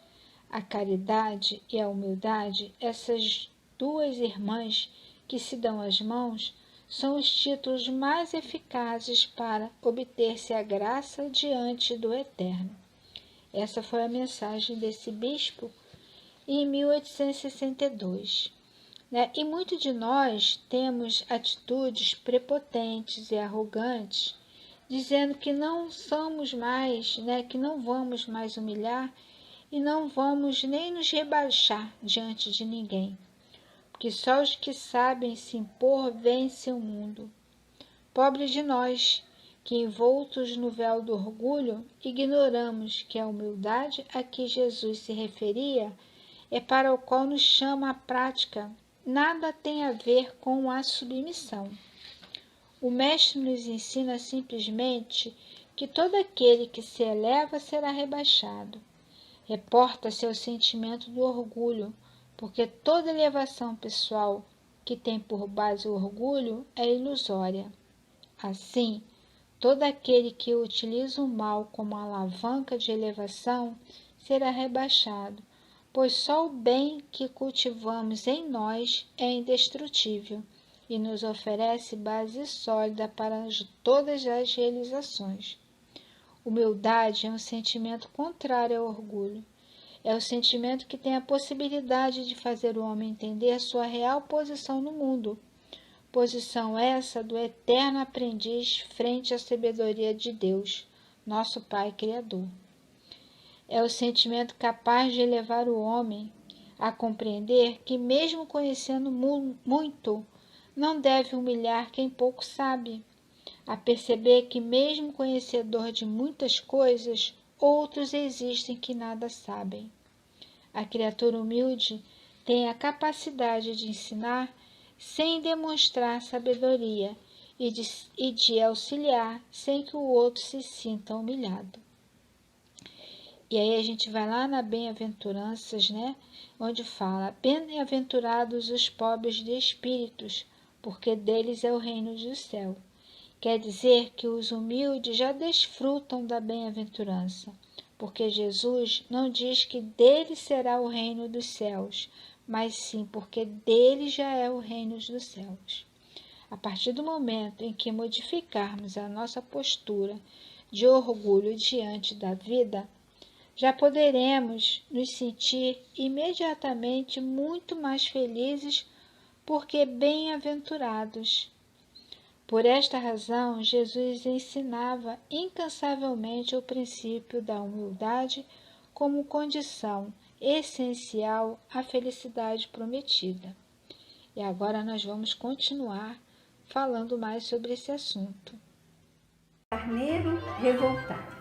A caridade e a humildade, essas duas irmãs que se dão as mãos, são os títulos mais eficazes para obter-se a graça diante do Eterno. Essa foi a mensagem desse bispo em 1862. E muitos de nós temos atitudes prepotentes e arrogantes, dizendo que não somos mais, que não vamos mais humilhar e não vamos nem nos rebaixar diante de ninguém, porque só os que sabem se impor vencem o mundo. Pobre de nós, que envoltos no véu do orgulho, ignoramos que a humildade a que Jesus se referia é para o qual nos chama a prática, nada tem a ver com a submissão. O Mestre nos ensina simplesmente que todo aquele que se eleva será rebaixado. Reporta-se ao sentimento do orgulho, porque toda elevação pessoal que tem por base o orgulho é ilusória. Assim, todo aquele que utiliza o mal como alavanca de elevação será rebaixado, pois só o bem que cultivamos em nós é indestrutível e nos oferece base sólida para todas as realizações. Humildade é um sentimento contrário ao orgulho. É o sentimento que tem a possibilidade de fazer o homem entender sua real posição no mundo. Posição essa do eterno aprendiz frente à sabedoria de Deus, nosso Pai Criador. É o sentimento capaz de levar o homem a compreender que, mesmo conhecendo muito, não deve humilhar quem pouco sabe, a perceber que, mesmo conhecedor de muitas coisas, outros existem que nada sabem. A criatura humilde tem a capacidade de ensinar sem demonstrar sabedoria e de auxiliar sem que o outro se sinta humilhado. E aí a gente vai lá na Bem-aventuranças, onde fala: bem-aventurados os pobres de espíritos, porque deles é o reino do céu. Quer dizer que os humildes já desfrutam da bem-aventurança, porque Jesus não diz que dele será o reino dos céus, mas sim porque dele já é o reino dos céus. A partir do momento em que modificarmos a nossa postura de orgulho diante da vida, já poderemos nos sentir imediatamente muito mais felizes, porque bem-aventurados. Por esta razão, Jesus ensinava incansavelmente o princípio da humildade como condição essencial à felicidade prometida. E agora nós vamos continuar falando mais sobre esse assunto. Carneiro revoltado.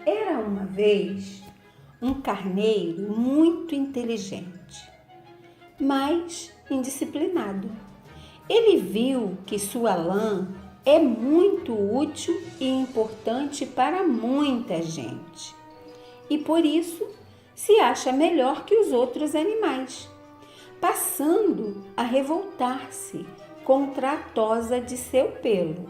Era uma vez um carneiro muito inteligente, mas indisciplinado. Ele viu que sua lã é muito útil e importante para muita gente, e por isso se acha melhor que os outros animais, passando a revoltar-se contra a tosa de seu pelo.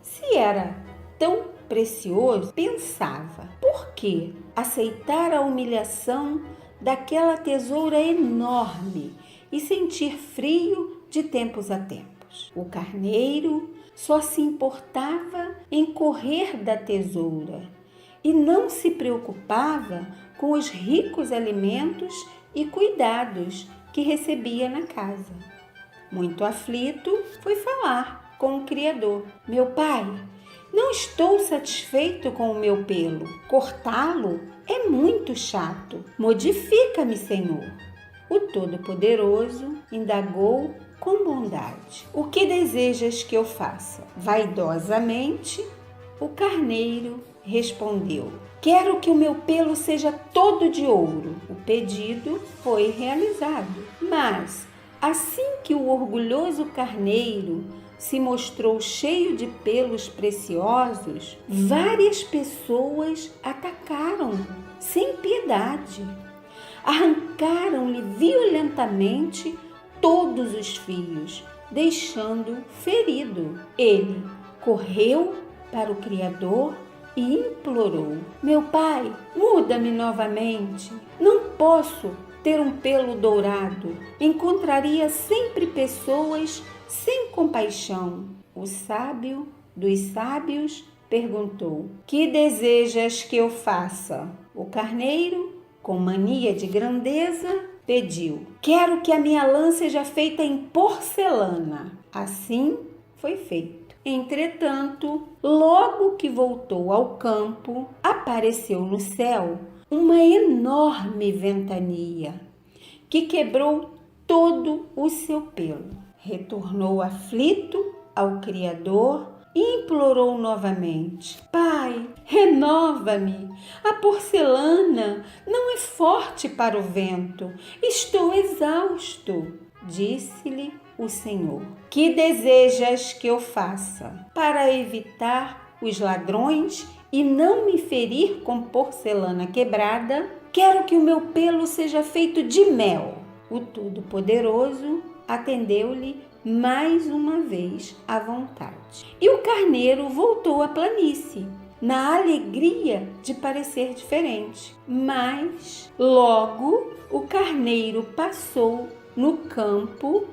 Se era tão precioso, pensava: por que aceitar a humilhação daquela tesoura enorme e sentir frio de tempos a tempos? O carneiro só se importava em correr da tesoura e não se preocupava com os ricos alimentos e cuidados que recebia na casa. Muito aflito, foi falar com o Criador: meu pai, não estou satisfeito com o meu pelo. Cortá-lo é muito chato. Modifica-me, Senhor. O Todo-Poderoso indagou com bondade: o que desejas que eu faça? Vaidosamente, o carneiro respondeu: quero que o meu pelo seja todo de ouro. O pedido foi realizado, mas assim que o orgulhoso carneiro se mostrou cheio de pelos preciosos, várias pessoas atacaram sem piedade. Arrancaram-lhe violentamente todos os fios, deixando-o ferido. Ele correu para o Criador e implorou: meu pai, muda-me novamente. Não posso ter um pelo dourado. Encontraria sempre pessoas sem compaixão. O sábio dos sábios perguntou: que desejas que eu faça? O carneiro, com mania de grandeza, pediu: quero que a minha lã seja feita em porcelana. Assim foi feito. Entretanto, logo que voltou ao campo, apareceu no céu uma enorme ventania que quebrou todo o seu pelo. Retornou aflito ao Criador e implorou novamente: pai, renova-me. A porcelana não é forte para o vento. Estou exausto. Disse-lhe o Senhor: que desejas que eu faça? Para evitar os ladrões e não me ferir com porcelana quebrada, quero que o meu pelo seja feito de mel. O Todo-Poderoso atendeu-lhe mais uma vez à vontade. E o carneiro voltou à planície, na alegria de parecer diferente. Mas logo o carneiro passou no campo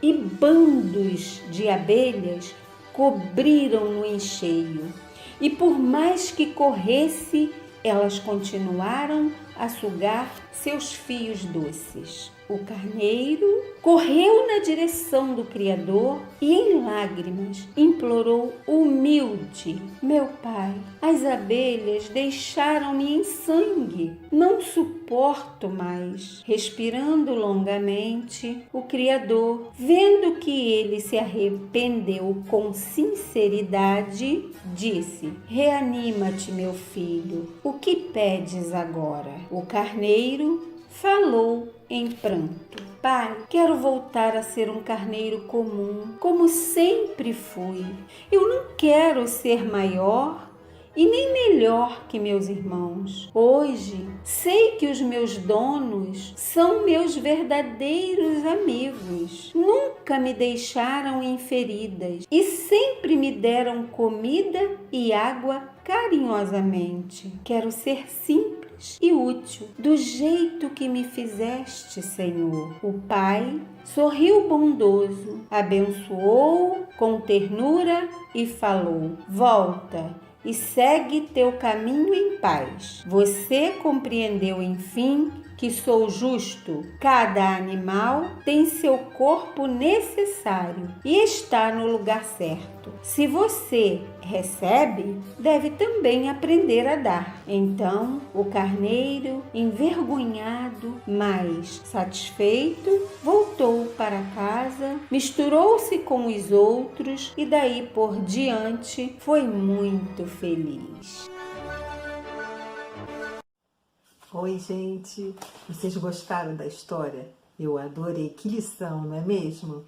e bandos de abelhas cobriram-no em cheio. E por mais que corresse, elas continuaram a sugar seus fios doces. O carneiro correu na direção do Criador e, em lágrimas, implorou humilde: meu pai, as abelhas deixaram-me em sangue. Não suporto mais. Respirando longamente, o Criador, vendo que ele se arrependeu com sinceridade, disse: reanima-te, meu filho. O que pedes agora? O carneiro falou em pranto: pai, quero voltar a ser um carneiro comum, como sempre fui. Eu não quero ser maior e nem melhor que meus irmãos. Hoje sei que os meus donos são meus verdadeiros amigos. Nunca me deixaram em feridas e sempre me deram comida e água carinhosamente. Quero ser simples e útil, do jeito que me fizeste, Senhor. O pai sorriu bondoso, abençoou com ternura e falou: volta e segue teu caminho em paz. Você compreendeu, enfim, que sou justo. Cada animal tem seu corpo necessário e está no lugar certo. Se você recebe, deve também aprender a dar. Então, o carneiro, envergonhado, mas satisfeito, voltou para casa, misturou-se com os outros e daí por diante foi muito feliz. Oi, gente! Vocês gostaram da história? Eu adorei. Que lição, não é mesmo?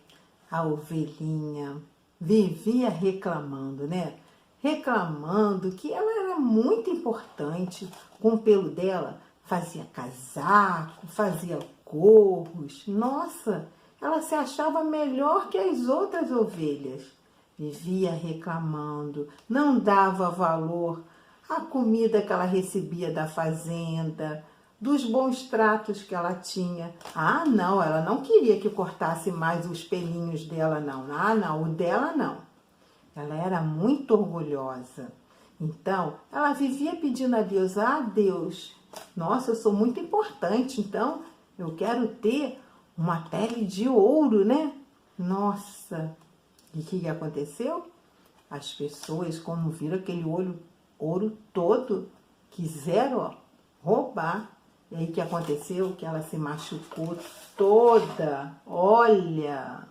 A ovelhinha vivia reclamando, né? Reclamando que ela era muito importante. Com o pelo dela, fazia casaco, fazia gorros. Nossa, ela se achava melhor que as outras ovelhas. vivia reclamando, não dava valor à comida que ela recebia da fazenda, dos bons tratos que ela tinha. Ah, não, ela não queria que cortasse mais os pelinhos dela, não. Ah, não, o dela não. Ela era muito orgulhosa. Então, ela vivia pedindo a Deus, Deus, nossa, eu sou muito importante, então eu quero ter uma pele de ouro, né? Nossa, e o que aconteceu? As pessoas, quando viram aquele ouro todo, quiseram roubar. E aí o que aconteceu? Que ela se machucou toda. Olha,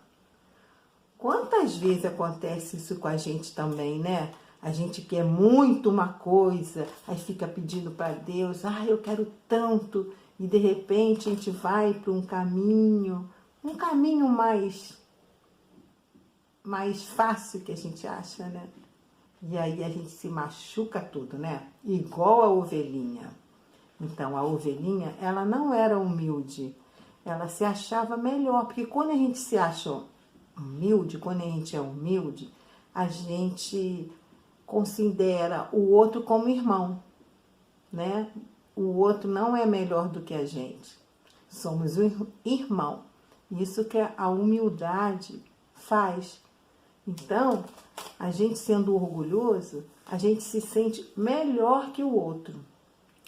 quantas vezes acontece isso com a gente também, né? A gente quer muito uma coisa, aí fica pedindo para Deus, eu quero tanto, e de repente a gente vai para um caminho mais fácil que a gente acha, né? E aí a gente se machuca tudo, né? Igual a ovelhinha. Então, a ovelhinha, ela não era humilde, ela se achava melhor, porque quando a gente se acha humilde, quando a gente é humilde, a gente considera o outro como irmão, né? O outro não é melhor do que a gente, somos um irmão. Isso que a humildade faz. Então, a gente sendo orgulhoso, a gente se sente melhor que o outro.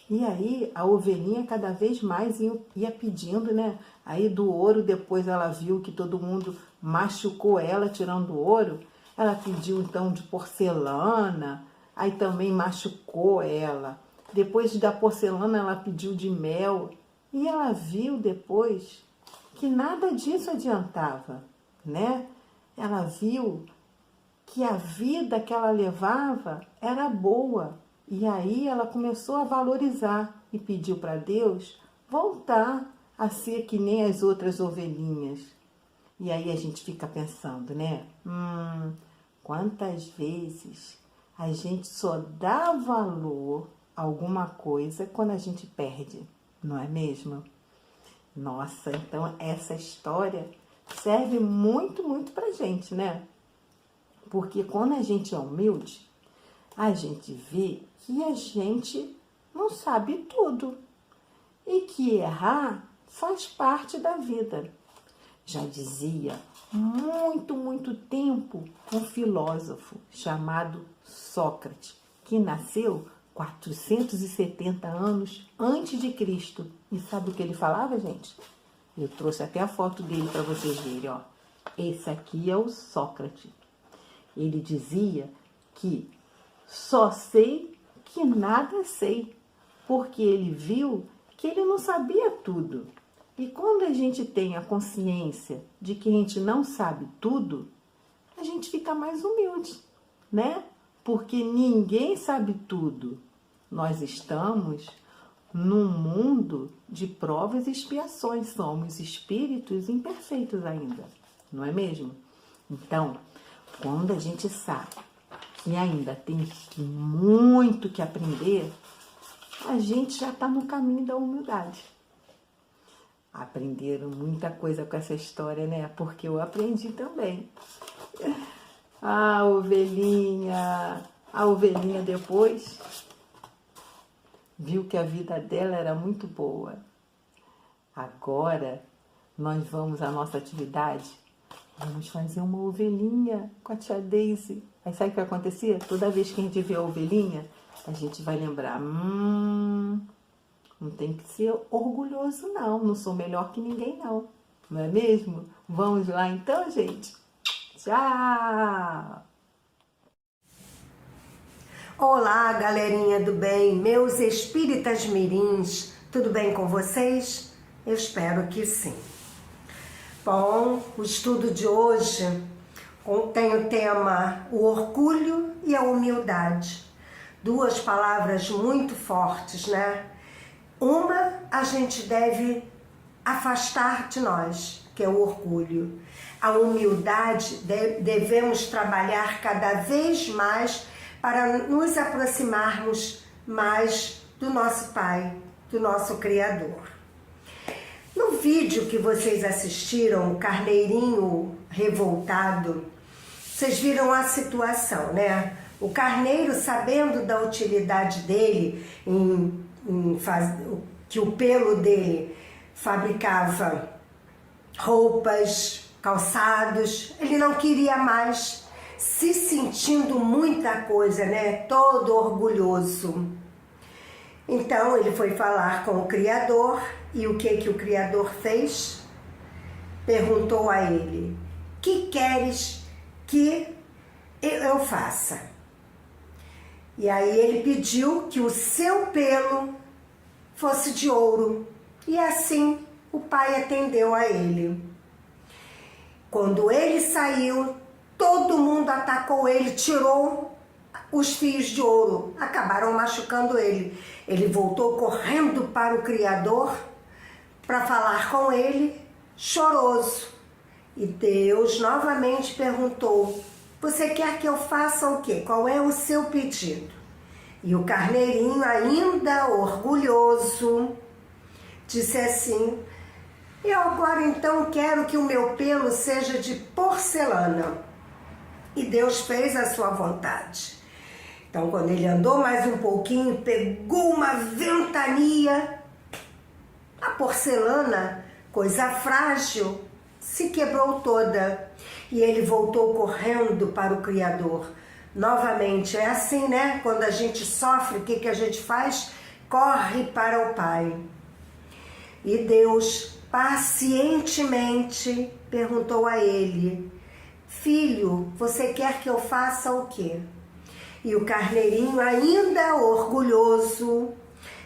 E aí, a ovelhinha cada vez mais ia pedindo, né? Aí do ouro, depois ela viu que todo mundo machucou ela tirando o ouro. Ela pediu então de porcelana, aí também machucou ela. Depois da porcelana, ela pediu de mel. E ela viu depois que nada disso adiantava, né? Ela viu que a vida que ela levava era boa. E aí ela começou a valorizar e pediu para Deus voltar a ser que nem as outras ovelhinhas. E aí a gente fica pensando, né? Quantas vezes a gente só dá valor a alguma coisa quando a gente perde, não é mesmo? Nossa, então essa história serve muito, muito pra gente, né? Porque quando a gente é humilde, a gente vê que a gente não sabe tudo e que errar faz parte da vida. Já dizia muito, muito tempo um filósofo chamado Sócrates, que nasceu 470 anos antes de Cristo. E sabe o que ele falava, gente? Eu trouxe até a foto dele para vocês verem, ó. Esse aqui é o Sócrates. Ele dizia que só sei que nada sei, porque ele viu que ele não sabia tudo. E quando a gente tem a consciência de que a gente não sabe tudo, a gente fica mais humilde, né? Porque ninguém sabe tudo. Nós estamos num mundo de provas e expiações, somos espíritos imperfeitos ainda, não é mesmo? Então, quando a gente sabe que ainda tem muito que aprender, a gente já está no caminho da humildade. Aprenderam muita coisa com essa história, né? Porque eu aprendi também. A ovelhinha depois viu que a vida dela era muito boa. Agora nós vamos à nossa atividade, vamos fazer uma ovelhinha com a tia Daisy. Aí sabe o que vai acontecer? Toda vez que a gente vê a ovelhinha, a gente vai lembrar, não tem que ser orgulhoso não sou melhor que ninguém não é mesmo? Vamos lá então, gente? Tchau! Olá, galerinha do bem, meus espíritas mirins, tudo bem com vocês? Eu espero que sim. Bom, o estudo de hoje tem o tema o orgulho e a humildade. Duas palavras muito fortes, né? Uma a gente deve afastar de nós, que é o orgulho. A humildade devemos trabalhar cada vez mais para nos aproximarmos mais do nosso Pai, do nosso Criador. No vídeo que vocês assistiram, o Carneirinho Revoltado, Vocês viram a situação, né? O carneiro, sabendo da utilidade dele, que o pelo dele fabricava roupas, calçados, ele não queria mais, se sentindo muita coisa, né? Todo orgulhoso. Então ele foi falar com o Criador, e o que o Criador fez? Perguntou a ele: que queres que eu faça? E aí ele pediu que o seu pelo fosse de ouro. E assim o pai atendeu a ele. Quando ele saiu, todo mundo atacou ele, tirou os fios de ouro, acabaram machucando ele. Ele voltou correndo para o Criador para falar com ele, choroso. E Deus novamente perguntou: você quer que eu faça o quê? Qual é o seu pedido? E o carneirinho, ainda orgulhoso, disse assim: eu agora então quero que o meu pelo seja de porcelana. E Deus fez a sua vontade. Então, quando ele andou mais um pouquinho, pegou uma ventania, a porcelana, coisa frágil, se quebrou toda. E ele voltou correndo para o Criador. Novamente, é assim, né? Quando a gente sofre, o que a gente faz? Corre para o Pai. E Deus pacientemente perguntou a ele: filho, você quer que eu faça o quê? E o carneirinho, ainda orgulhoso,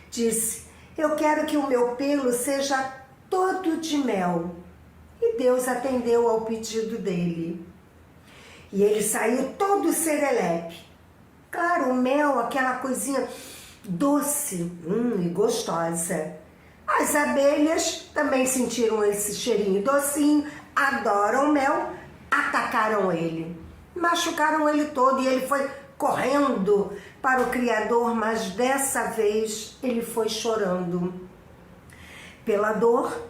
disse: eu quero que o meu pelo seja todo de mel. E Deus atendeu ao pedido dele. E ele saiu todo serelepe. Claro, o mel, aquela coisinha doce e gostosa. As abelhas também sentiram esse cheirinho docinho, adoram mel, atacaram ele. Machucaram ele todo e ele foi correndo para o Criador, mas dessa vez ele foi chorando. Pela dor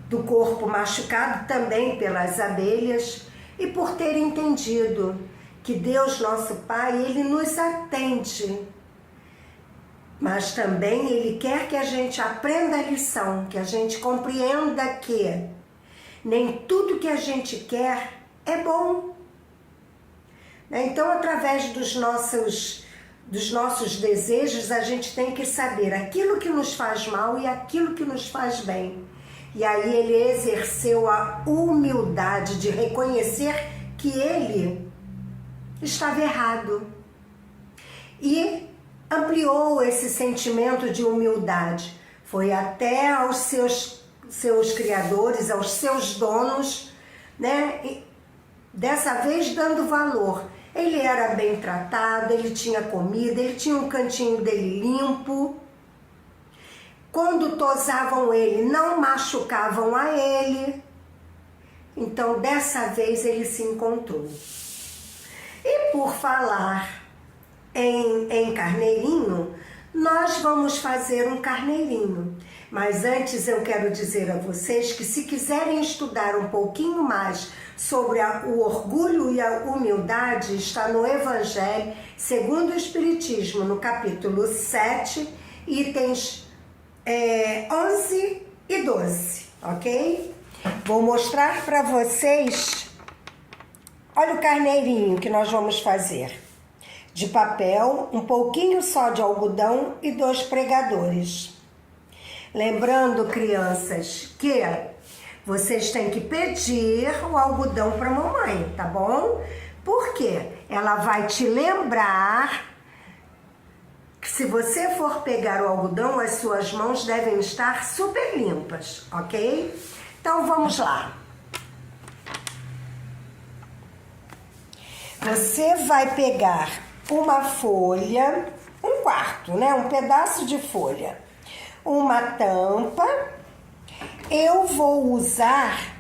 do corpo machucado, também pelas abelhas, e por ter entendido que Deus, nosso Pai, Ele nos atende, mas também Ele quer que a gente aprenda a lição, que a gente compreenda que nem tudo que a gente quer é bom. Então, através dos nossos desejos, a gente tem que saber aquilo que nos faz mal e aquilo que nos faz bem. E aí ele exerceu a humildade de reconhecer que ele estava errado. E ampliou esse sentimento de humildade. Foi até aos seus criadores, aos seus donos, né? E dessa vez dando valor. Ele era bem tratado, ele tinha comida, ele tinha um cantinho dele limpo. Quando tosavam ele, não machucavam a ele. Então, dessa vez, ele se encontrou. E por falar em carneirinho, nós vamos fazer um carneirinho. Mas antes eu quero dizer a vocês que se quiserem estudar um pouquinho mais sobre o orgulho e a humildade, está no Evangelho segundo o Espiritismo, no capítulo 7, itens 11 e 12, ok? Vou mostrar para vocês, olha o carneirinho que nós vamos fazer. De papel, um pouquinho só de algodão e 2 pregadores. Lembrando, crianças, que vocês têm que pedir o algodão para a mamãe, tá bom? Porque ela vai te lembrar que se você for pegar o algodão, as suas mãos devem estar super limpas, ok? Então vamos lá. Você vai pegar uma folha, um quarto, né? Um pedaço de folha, uma tampa. Eu vou usar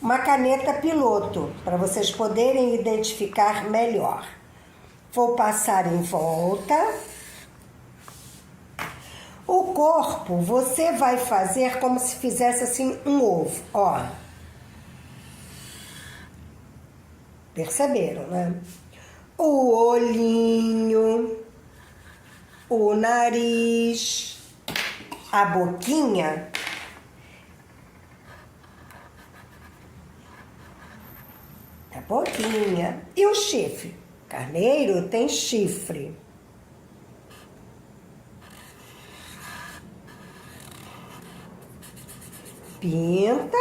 uma caneta piloto para vocês poderem identificar melhor. Vou passar em volta. O corpo você vai fazer como se fizesse assim um ovo, ó. Perceberam, né? O olhinho, o nariz, a boquinha. A boquinha. E o chifre? Carneiro tem chifre. Pinta.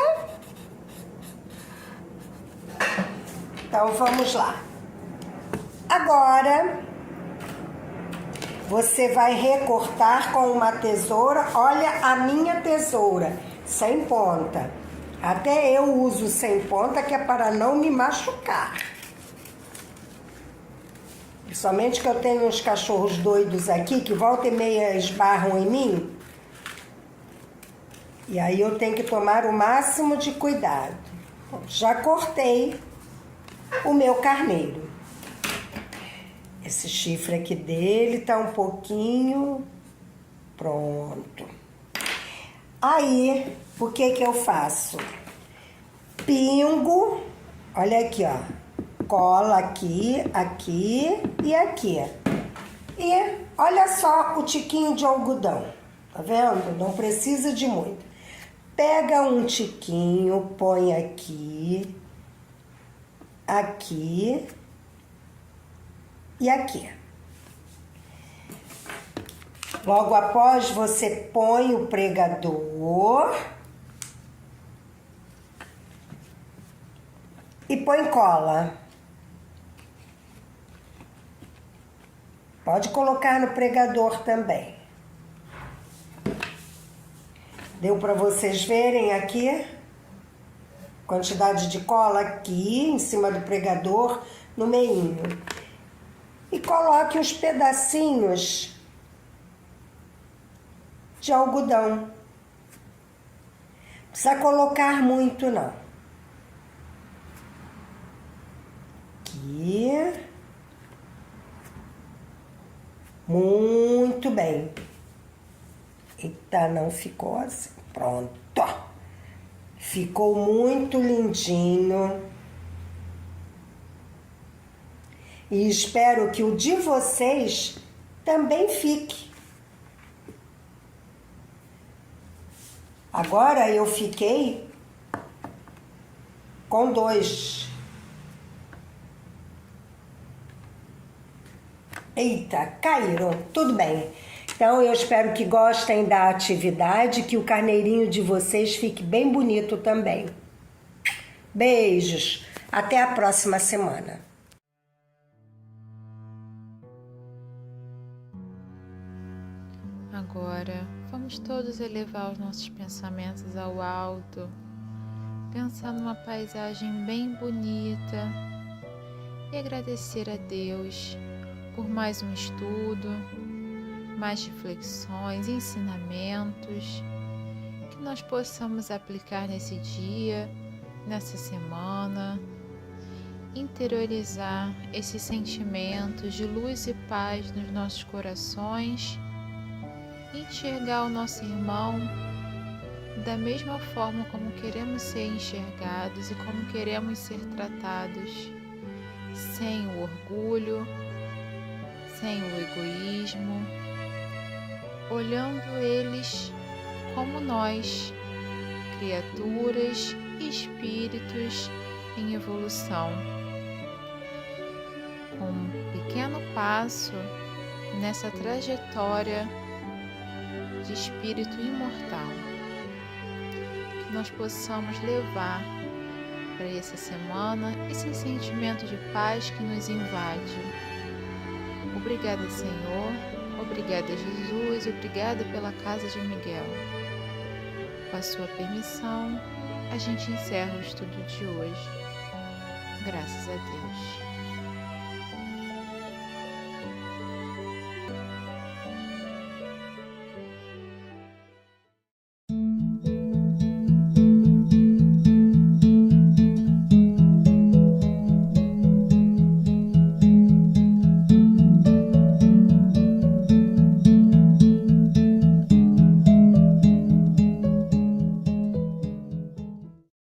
Então vamos lá. Agora você vai recortar com uma tesoura. Olha a minha tesoura, sem ponta. Até eu uso sem ponta, que é para não me machucar. Principalmente que eu tenho uns cachorros doidos aqui, que volta e meia esbarram em mim. E aí eu tenho que tomar o máximo de cuidado. Bom, já cortei o meu carneiro. Esse chifre aqui dele tá um pouquinho pronto. Aí, o que que eu faço? Pingo, olha aqui, ó. Cola aqui, aqui e aqui. E olha só o tiquinho de algodão. Tá vendo? Não precisa de muito. Pega um tiquinho, põe aqui, aqui e aqui. Logo após, você põe o pregador e põe cola. Pode colocar no pregador também. Deu para vocês verem aqui? Quantidade de cola aqui, em cima do pregador, no meinho. E coloque os pedacinhos de algodão. Não precisa colocar muito, não. Aqui. Muito bem. Eita, não ficou assim. Pronto. Ficou muito lindinho. E espero que o de vocês também fique. Agora eu fiquei com 2. Eita, caíram. Tudo bem. Então, eu espero que gostem da atividade, que o carneirinho de vocês fique bem bonito também. Beijos. Até a próxima semana. Agora, vamos todos elevar os nossos pensamentos ao alto, pensar numa paisagem bem bonita e agradecer a Deus por mais um estudo, mais reflexões, ensinamentos que nós possamos aplicar nesse dia, nessa semana, interiorizar esses sentimentos de luz e paz nos nossos corações, enxergar o nosso irmão da mesma forma como queremos ser enxergados e como queremos ser tratados, sem o orgulho, sem o egoísmo, olhando eles como nós, criaturas e espíritos em evolução, com um pequeno passo nessa trajetória de espírito imortal, que nós possamos levar para essa semana esse sentimento de paz que nos invade. Obrigada, Senhor. Obrigada, Jesus. Obrigada pela casa de Miguel. Com a sua permissão, a gente encerra o estudo de hoje. Graças a Deus.